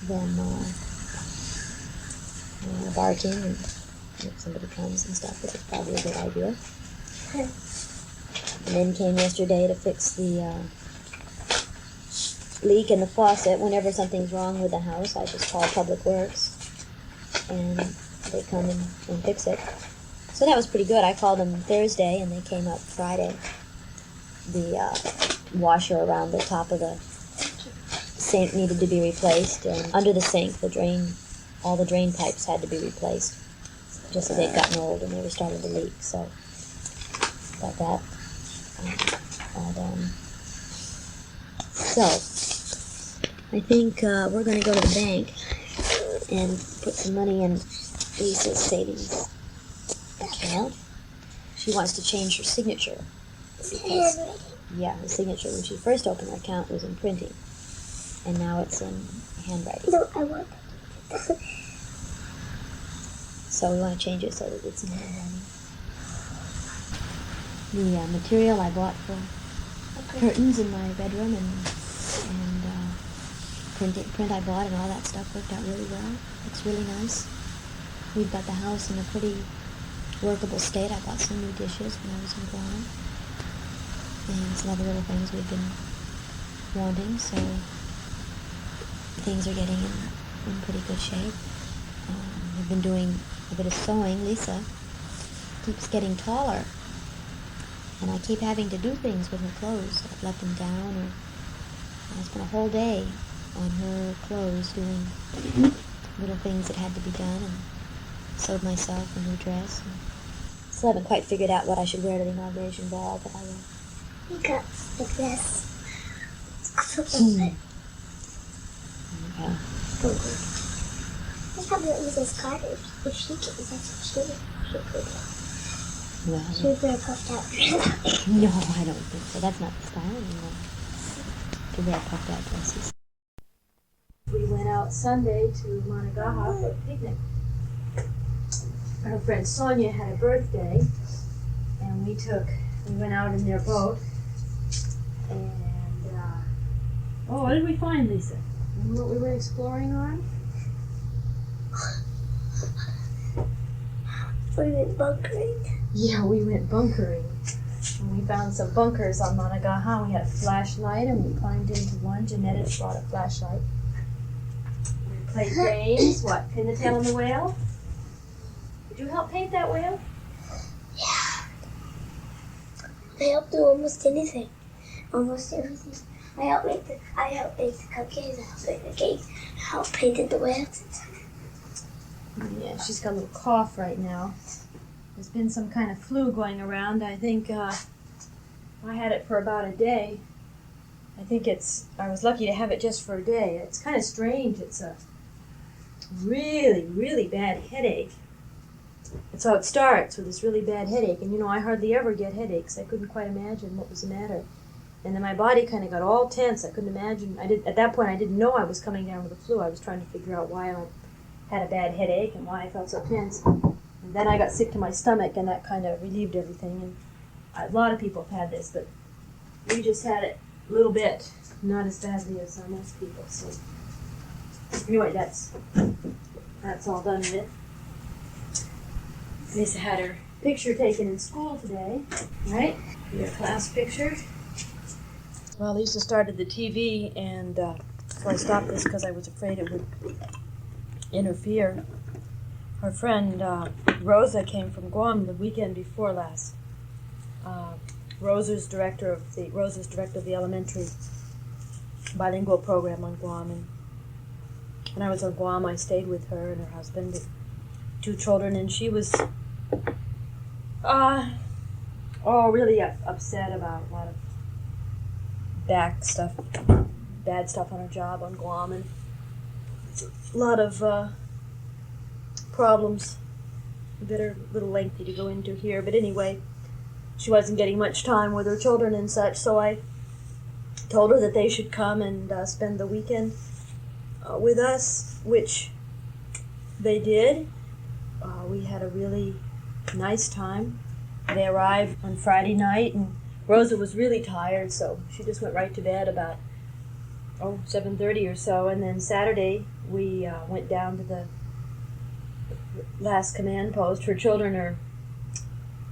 them barking, and if somebody comes and stuff, which is probably a good idea. And then came yesterday to fix the leak in the faucet. Whenever something's wrong with the house, I just call Public Works, and they come and fix it. So that was pretty good. I called them Thursday, and they came up Friday. The washer around the top of the sink needed to be replaced, and under the sink, all the drain pipes had to be replaced, just so they'd gotten old and they were starting to leak. So got that all done. So I think we're going to go to the bank and put some money in Lisa's savings account. She wants to change her signature. Because, yeah, her signature when she first opened her account was in printing, and now it's in handwriting. No, I want that. So we want to change it so that it's in handwriting. The material I bought for curtains in my bedroom and print I bought and all that stuff worked out really well. It's really nice. We've got the house in a pretty workable state. I bought some new dishes when I was in Guam, and some other little things we've been wanting, so things are getting in pretty good shape. I've been doing a bit of sewing. Lisa keeps getting taller, and I keep having to do things with her clothes. I've left them down, or I spent a whole day on her clothes doing little things that had to be done, and sewed myself a new dress. Still haven't quite figured out what I should wear to the inauguration ball, but I will. You got the dress. Yeah. So good. I probably Mrs. Carter, if she can, that's what she could. Well, She would wear a puffed out dress. no, I don't think so. That's not the style anymore. To wear puffed out dresses. We went out Sunday to Managaha for a picnic. Her friend Sonia had a birthday, and we went out in their boat, and what did we find, Lisa? Remember what we were exploring on? We went bunkering. Yeah, we went bunkering. And we found some bunkers on Managaha. We had a flashlight, and we climbed into one. Jeanette had brought a flashlight. We played games. What? Pin the tail on the whale? Did you help paint that whale? Yeah. I helped do almost anything. Almost everything. I helped make the cupcakes, I helped make the cakes, I helped paint the whales. Yeah, she's got a little cough right now. There's been some kind of flu going around. I think I had it for about a day. I think I was lucky to have it just for a day. It's kind of strange. It's a really, really bad headache. And so it starts with this really bad headache. And I hardly ever get headaches. I couldn't quite imagine what was the matter. And then my body kind of got all tense. I couldn't imagine. At that point, I didn't know I was coming down with the flu. I was trying to figure out why I had a bad headache and why I felt so tense. And then I got sick to my stomach, and that kind of relieved everything. And a lot of people have had this, but we just had it a little bit, not as badly as most people. So anyway, that's all done with it. Lisa had her picture taken in school today, right? Your class picture. Well, Lisa started the TV, and so I stopped this because I was afraid it would interfere. Her friend Rosa came from Guam the weekend before last. Rosa's director of the elementary bilingual program on Guam, and when I was on Guam, I stayed with her and her husband, and 2 children, and she was really upset about a lot of bad stuff on her job on Guam, and a lot of problems that are a little lengthy to go into here. But anyway, she wasn't getting much time with her children and such, so I told her that they should come and spend the weekend with us, which they did. We had a really nice time. They arrived on Friday night, and Rosa was really tired, so she just went right to bed about 7:30 or so. And then Saturday we went down to the last command post. Her children are,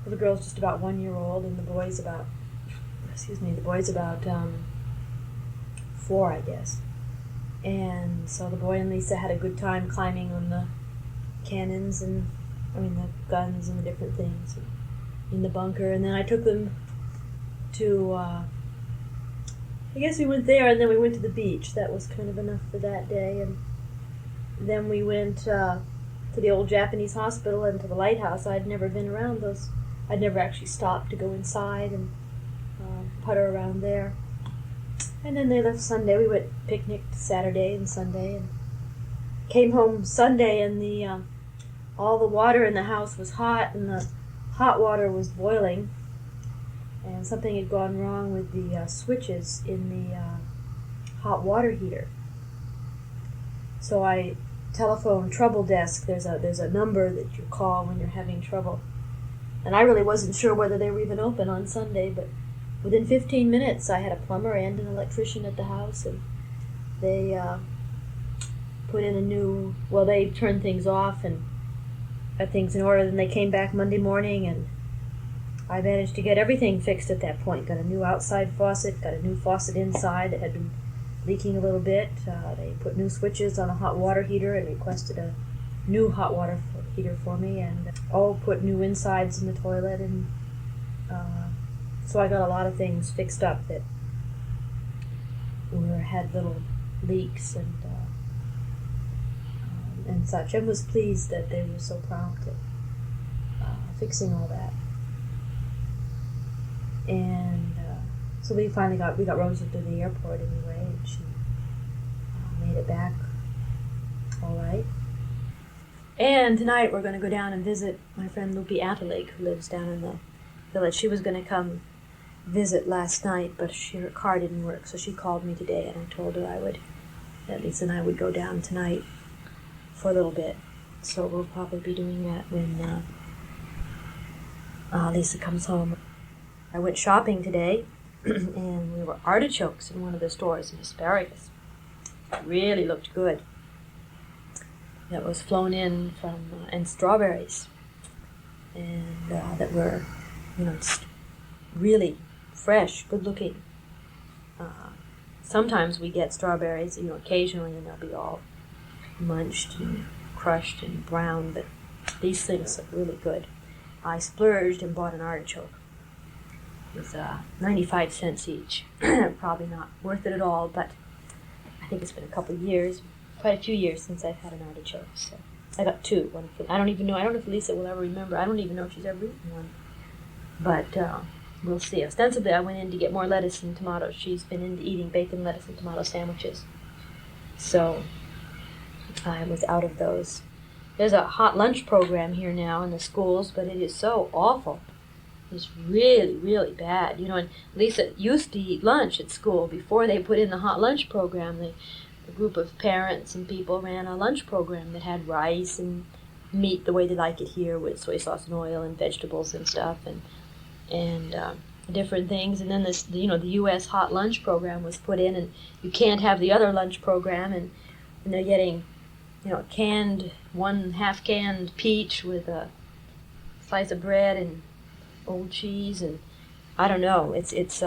the girl's just about 1 year old, and the boy's about 4, I guess. And so the boy and Lisa had a good time climbing on the cannons the guns and the different things in the bunker. And then I took them to, I guess we went there, and then we went to the beach. That was kind of enough for that day. And then we went to the old Japanese hospital and to the lighthouse. I'd never been around those. I'd never actually stopped to go inside and putter around there. And then they left Sunday. We went picnicked Saturday and Sunday, and came home Sunday, and all the water in the house was hot, and the hot water was boiling, and something had gone wrong with the switches in the hot water heater. So I telephoned Trouble Desk. There's a number that you call when you're having trouble. And I really wasn't sure whether they were even open on Sunday, but within 15 minutes I had a plumber and an electrician at the house, and they put in they turned things off and got things in order. Then they came back Monday morning, and I managed to get everything fixed at that point. Got a new outside faucet, got a new faucet inside that had been leaking a little bit. They put new switches on a hot water heater and requested a new hot water heater for me, and put new insides in the toilet, and so I got a lot of things fixed up that had little leaks and such. I was pleased that they were so prompt at fixing all that. And so we got Rosa to the airport anyway, and she made it back all right. And tonight we're going to go down and visit my friend Lupi Atalik, who lives down in the village. She was going to come visit last night, but her car didn't work, so she called me today, and I told her that Lisa and I would go down tonight for a little bit. So we'll probably be doing that when Lisa comes home. I went shopping today, and there were artichokes in one of the stores and asparagus. It really looked good. That was flown in from, and strawberries, and that were, just really fresh, good looking. Sometimes we get strawberries, occasionally, and they'll be all munched and crushed and brown, but these things look really good. I splurged and bought an artichoke. It was 95 cents each. Probably not worth it at all, but I think it's been quite a few years since I've had an artichoke. So I got 2. I don't know if Lisa will ever remember. I don't even know if she's ever eaten one. But we'll see. Ostensibly, I went in to get more lettuce and tomatoes. She's been into eating bacon, lettuce, and tomato sandwiches. So I was out of those. There's a hot lunch program here now in the schools, but it is so awful. It's really, really bad. You know, and Lisa used to eat lunch at school before they put in the hot lunch program. The group of parents and people ran a lunch program that had rice and meat the way they like it here, with soy sauce and oil and vegetables and stuff and different things. And then this, the US hot lunch program was put in, and you can't have the other lunch program, and they're getting, one half-canned peach with a slice of bread and old cheese, and I don't know. It's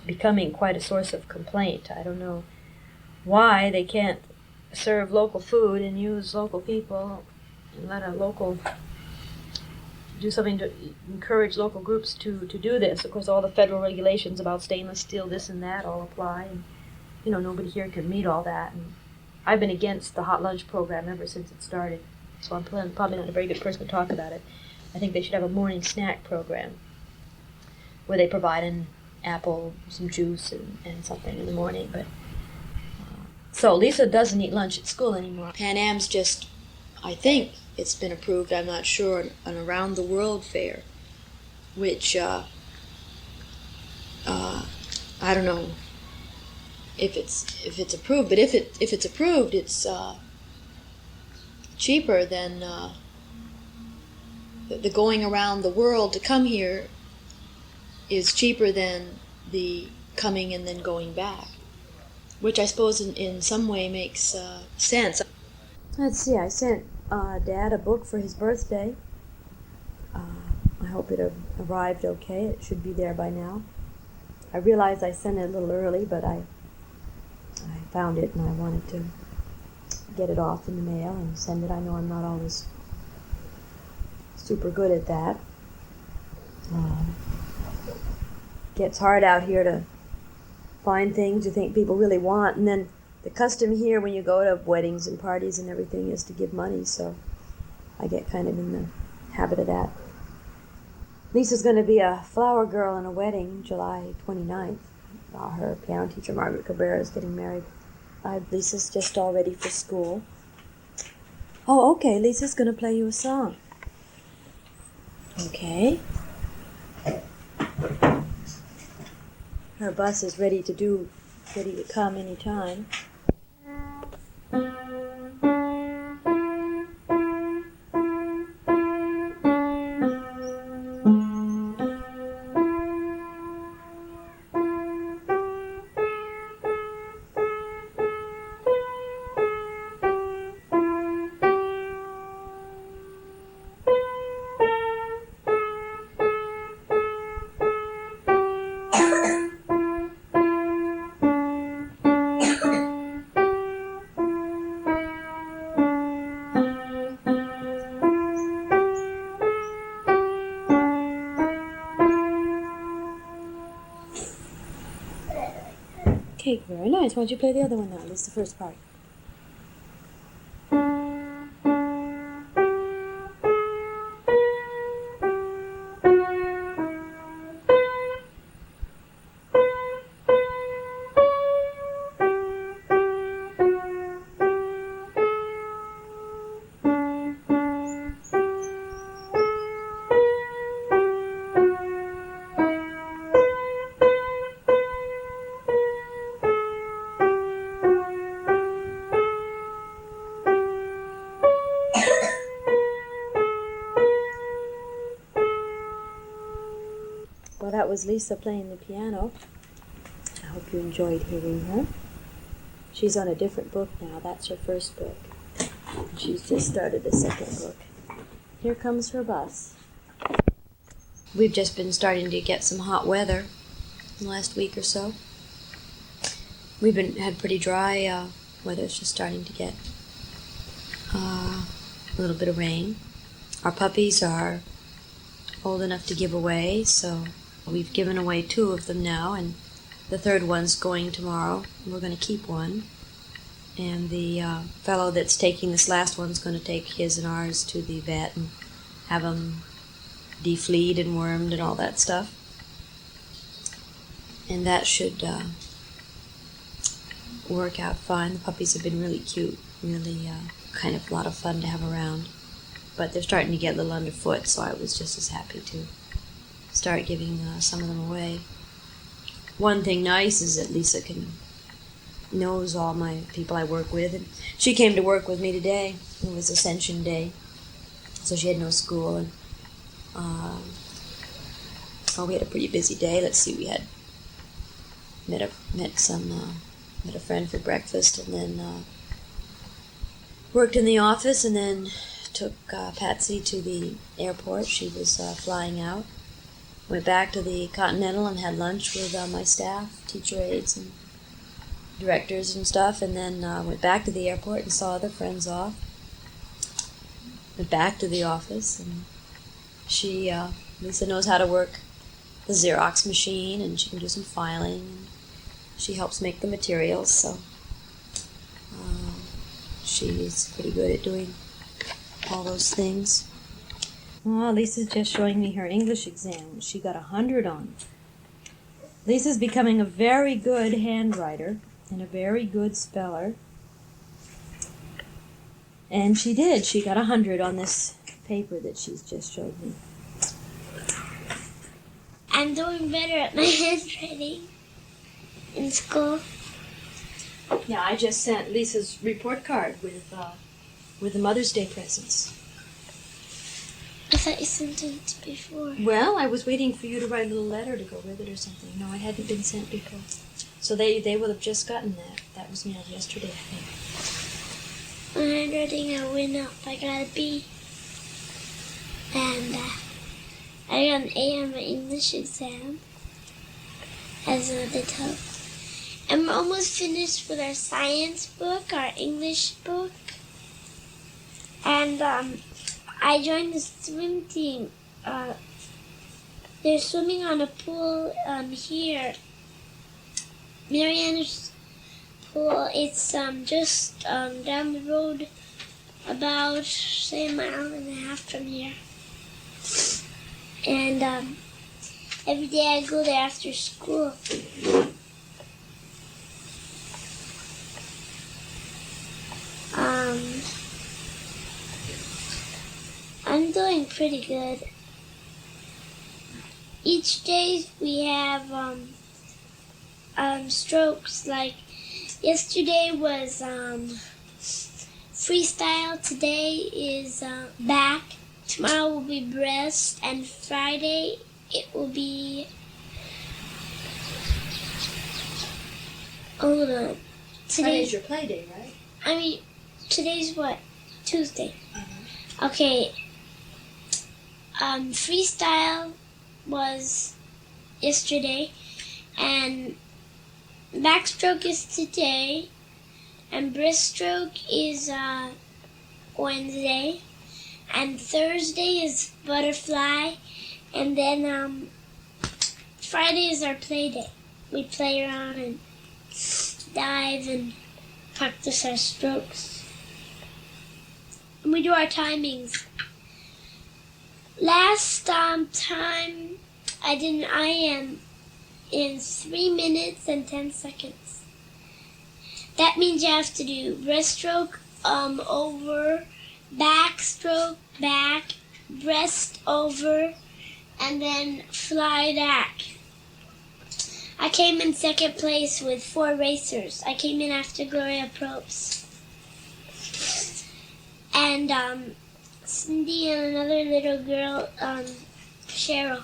becoming quite a source of complaint. I don't know why they can't serve local food and use local people and let a local do something to encourage local groups to do this. Of course, all the federal regulations about stainless steel, this and that, all apply, and nobody here can meet all that. And I've been against the hot lunch program ever since it started, so I'm probably not a very good person to talk about it. I think they should have a morning snack program where they provide an apple, some juice, and something in the morning. But so Lisa doesn't eat lunch at school anymore. Pan Am's just, I think it's been approved, I'm not sure, an around the world fair, which I don't know if it's approved, but if it's approved, it's cheaper than the going around the world to come here is cheaper than the coming and then going back, which I suppose in some way makes sense. Let's see, I sent Dad a book for his birthday. I hope it arrived okay. It should be there by now. I realized I sent it a little early, but I found it and I wanted to get it off in the mail and send it. I know I'm not always super good at that. Gets hard out here to find things you think people really want, and then the custom here when you go to weddings and parties and everything is to give money, so I get kind of in the habit of that. Lisa's going to be a flower girl in a wedding July 29th. Her piano teacher, Margaret Cabrera, is getting married. Lisa's just all ready for school. Oh, okay, Lisa's going to play you a song. Okay. Her bus is ready to come anytime. Okay, very nice. Why don't you play the other one now? At least the first part. Well, that was Lisa playing the piano. I hope you enjoyed hearing her. She's on a different book now. That's her first book. She's just started a second book. Here comes her bus. We've just been starting to get some hot weather in the last week or so. We've had pretty dry weather. It's just starting to get a little bit of rain. Our puppies are old enough to give away, so we've given away 2 of them now, and the third one's going tomorrow. We're going to keep one, and the fellow that's taking this last one's going to take his and ours to the vet and have them defleed and wormed and all that stuff. And that should work out fine. The puppies have been really cute, really kind of a lot of fun to have around. But they're starting to get a little underfoot, so I was just as happy to start giving some of them away. One thing nice is that Lisa knows all my people I work with, and she came to work with me today. It was Ascension Day, so she had no school, and we had a pretty busy day. Let's see, we had met a friend for breakfast, and then worked in the office, and then took Patsy to the airport. She was flying out. Went back to the Continental and had lunch with my staff, teacher aides and directors and stuff, and then went back to the airport and saw other friends off. Went back to the office, and Lisa knows how to work the Xerox machine, and she can do some filing, and she helps make the materials, so she's pretty good at doing all those things. Oh, Lisa's just showing me her English exam. She got 100 on. Lisa's becoming a very good handwriter and a very good speller. And she did. She got 100 on this paper that she's just showed me. I'm doing better at my handwriting in school. Yeah, I just sent Lisa's report card with the Mother's Day presents. I thought you sent it before. Well, I was waiting for you to write a little letter to go with it or something. No, it hadn't been sent before. So they will have just gotten that. That was mailed yesterday, I think. My handwriting, I went up. I got a B. And I got an A on my English exam. As a little. And we're almost finished with our science book, our English book. And I joined the swim team. They're swimming on a pool here. MARIANA's pool. It's just down the road about, say, 1.5 miles from here. And every day I go there after school. I'm doing pretty good. Each day we have strokes. Like yesterday was freestyle. Today is back. Tomorrow will be breast, and Friday it will be. Hold on. Today's your play day, right? I mean, today's what? Tuesday. Okay. Freestyle was yesterday, and backstroke is today, and breaststroke is Wednesday, and Thursday is butterfly, and then Friday is our play day. We play around and dive and practice our strokes. And we do our timings. Last time I did an IM in 3 minutes and 10 seconds. That means you have to do breaststroke over, backstroke, back, breast over, and then fly back. I came in second place with 4 racers. I came in after Gloria Probst. And Cindy and another little girl, Cheryl.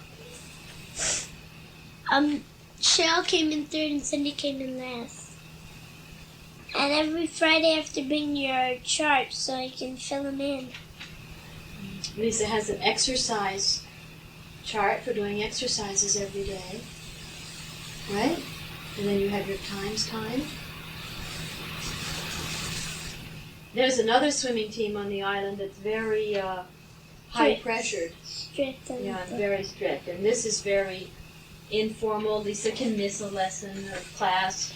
Cheryl came in third and Cindy came in last. And every Friday I have to bring your charts so I can fill them in. Lisa has an exercise chart for doing exercises every day, right? And then you have your times time. There's another swimming team on the island that's very high-pressured. Strict. Yeah, very strict. And this is very informal. Lisa can miss a lesson or class,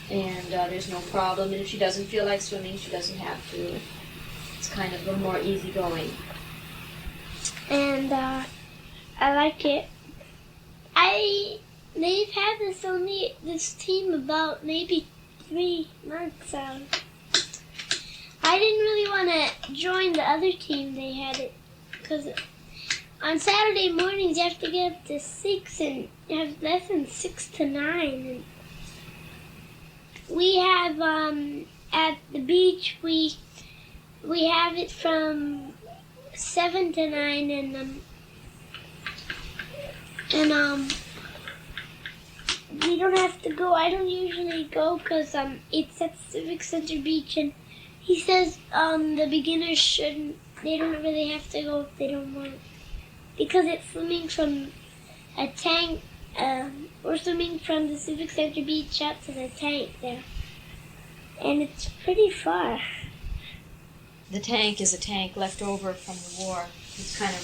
and there's no problem. And if she doesn't feel like swimming, she doesn't have to. It's kind of a little more easygoing. and I like it. They've had this team about maybe 3 months. I didn't really want to join the other team. They had it because on Saturday mornings you have to get up to 6 and have lessons 6 to 9. And we have at the beach we have it from 7 to 9 and we don't have to go. I don't usually go because it's at Civic Center Beach, and he says the beginners shouldn't. They don't really have to go if they don't want, because it's swimming from a tank. We're swimming from the Civic Center Beach out to the tank there, and it's pretty far. The tank is a tank left over from the war. It's kind of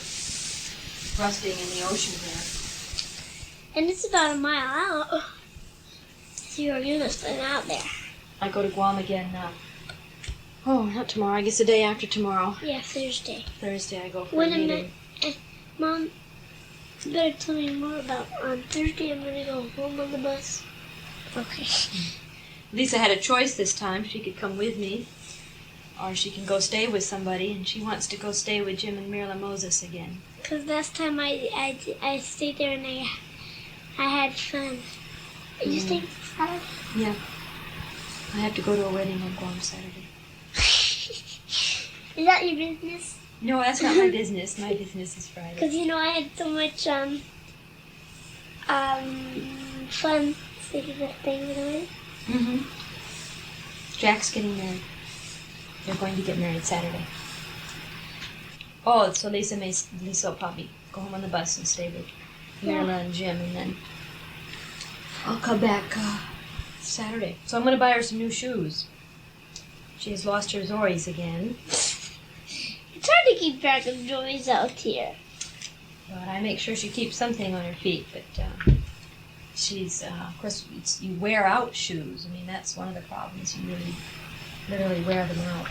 rusting in the ocean there. And it's about a mile out. So you're going to swim out there. I go to Guam again not tomorrow. I guess the day after tomorrow. Yeah, Thursday. Thursday I go for a meeting. Mom, you better tell me more about on Thursday I'm going to go home on the bus. Okay. Lisa had a choice this time. She could come with me, or she can go stay with somebody, and she wants to go stay with Jim and Marilyn Moses again. Because last time I stayed there and I had fun. Are you staying Saturday? Yeah. I have to go to a wedding on Guam Saturday. Is that your business? No, that's not my business. My business is Friday. Because, I had so much fun staying with the wedding. Mm-hmm. Jack's getting married. They're going to get married Saturday. Oh, so Lisa will probably go home on the bus and stay with Marilyn and Jim, and then I'll come back Saturday. So I'm going to buy her some new shoes. She has lost her Zoris again. It's hard to keep track of Joy's out here. But I make sure she keeps something on her feet. But she's, of course, you wear out shoes. I mean, that's one of the problems. You really, literally wear them out.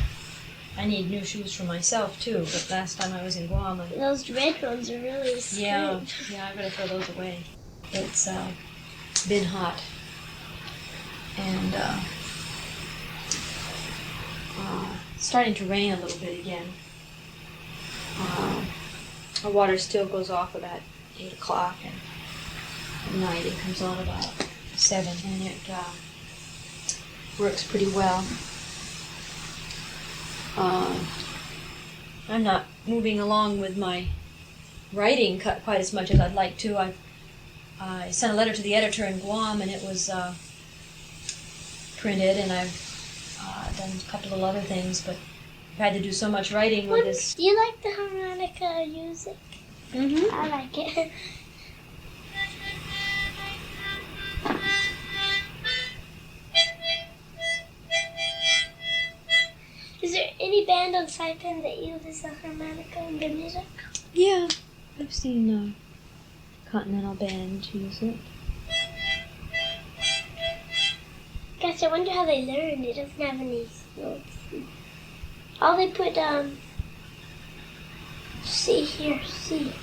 I need new shoes for myself, too. But last time I was in Guam, those red ones are really sweet. Yeah, I'm going to throw those away. It's been hot. And it's starting to rain a little bit again. Our water still goes off about 8 o'clock, and at night it comes on about 7, and it works pretty well. I'm not moving along with my writing quite as much as I'd like to. I sent a letter to the editor in Guam, and it was printed, and I've done a couple of other things, but I've had to do so much writing with this. Do you like the harmonica music? Mm-hmm. I like it. Is there any band on Saipan that uses the harmonica in their music? Yeah, I've seen Continental Band use it. Gosh, I wonder how they learned. It doesn't have any notes. All they put, C here, C.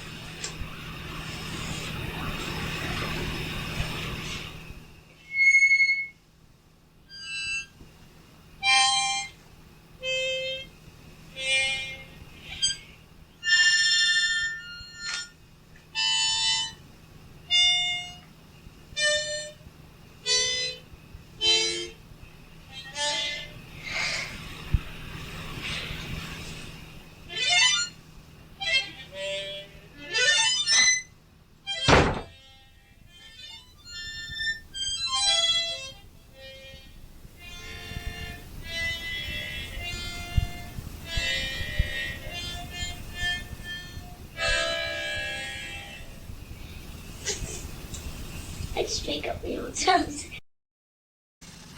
I just make up my own sounds.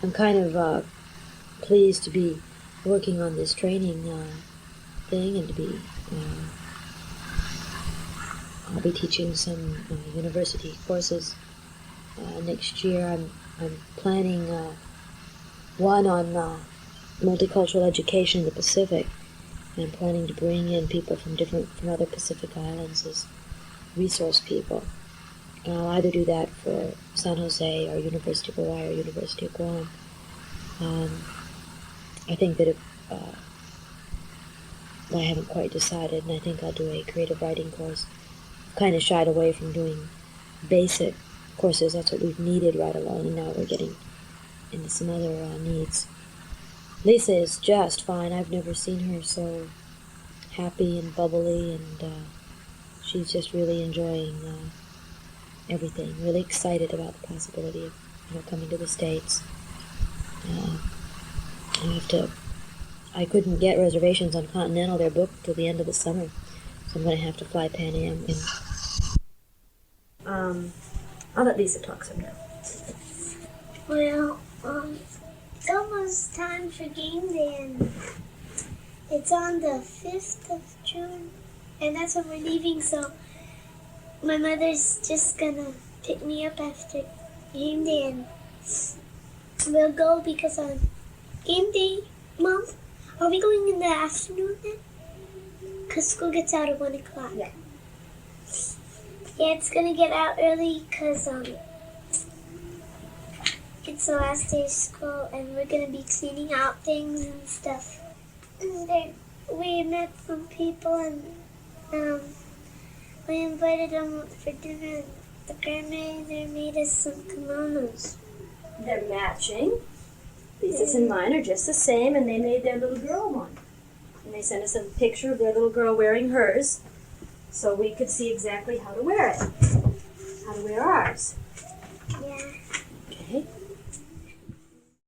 I'm kind of pleased to be working on this training thing, and to be I'll be teaching some university courses next year. I'm planning one on multicultural education in the Pacific, And I'm planning to bring in people from other Pacific Islands as resource people. And I'll either do that for San Jose or University of Hawaii or University of Guam. I think that I haven't quite decided, and I think I'll do a creative writing course. I've kind of shied away from doing basic courses. That's what we've needed right along, and now we're getting into some other needs. Lisa is just fine. I've never seen her so happy and bubbly, and she's just really enjoying everything. Really excited about the possibility of coming to the States. I couldn't get reservations on Continental. They're booked till the end of the summer, so I'm going to have to fly Pan Am. I'll let Lisa talk some now. Well, it's almost time for game day, and it's on the 5th of June, and that's when we're leaving, so my mother's just gonna pick me up after game day, and we'll go because on game day, Mom, are we going in the afternoon then? Because school gets out at 1 o'clock. Yeah. Yeah, it's gonna get out early because it's the last day of school, and we're gonna be cleaning out things and stuff. And we met some people, and we invited them for dinner. The grandmother made us some kimonos. They're matching. Lisa's and mine are just the same, and they made their little girl one. And they sent us a picture of their little girl wearing hers, so we could see exactly how to wear it, how to wear ours. Yeah.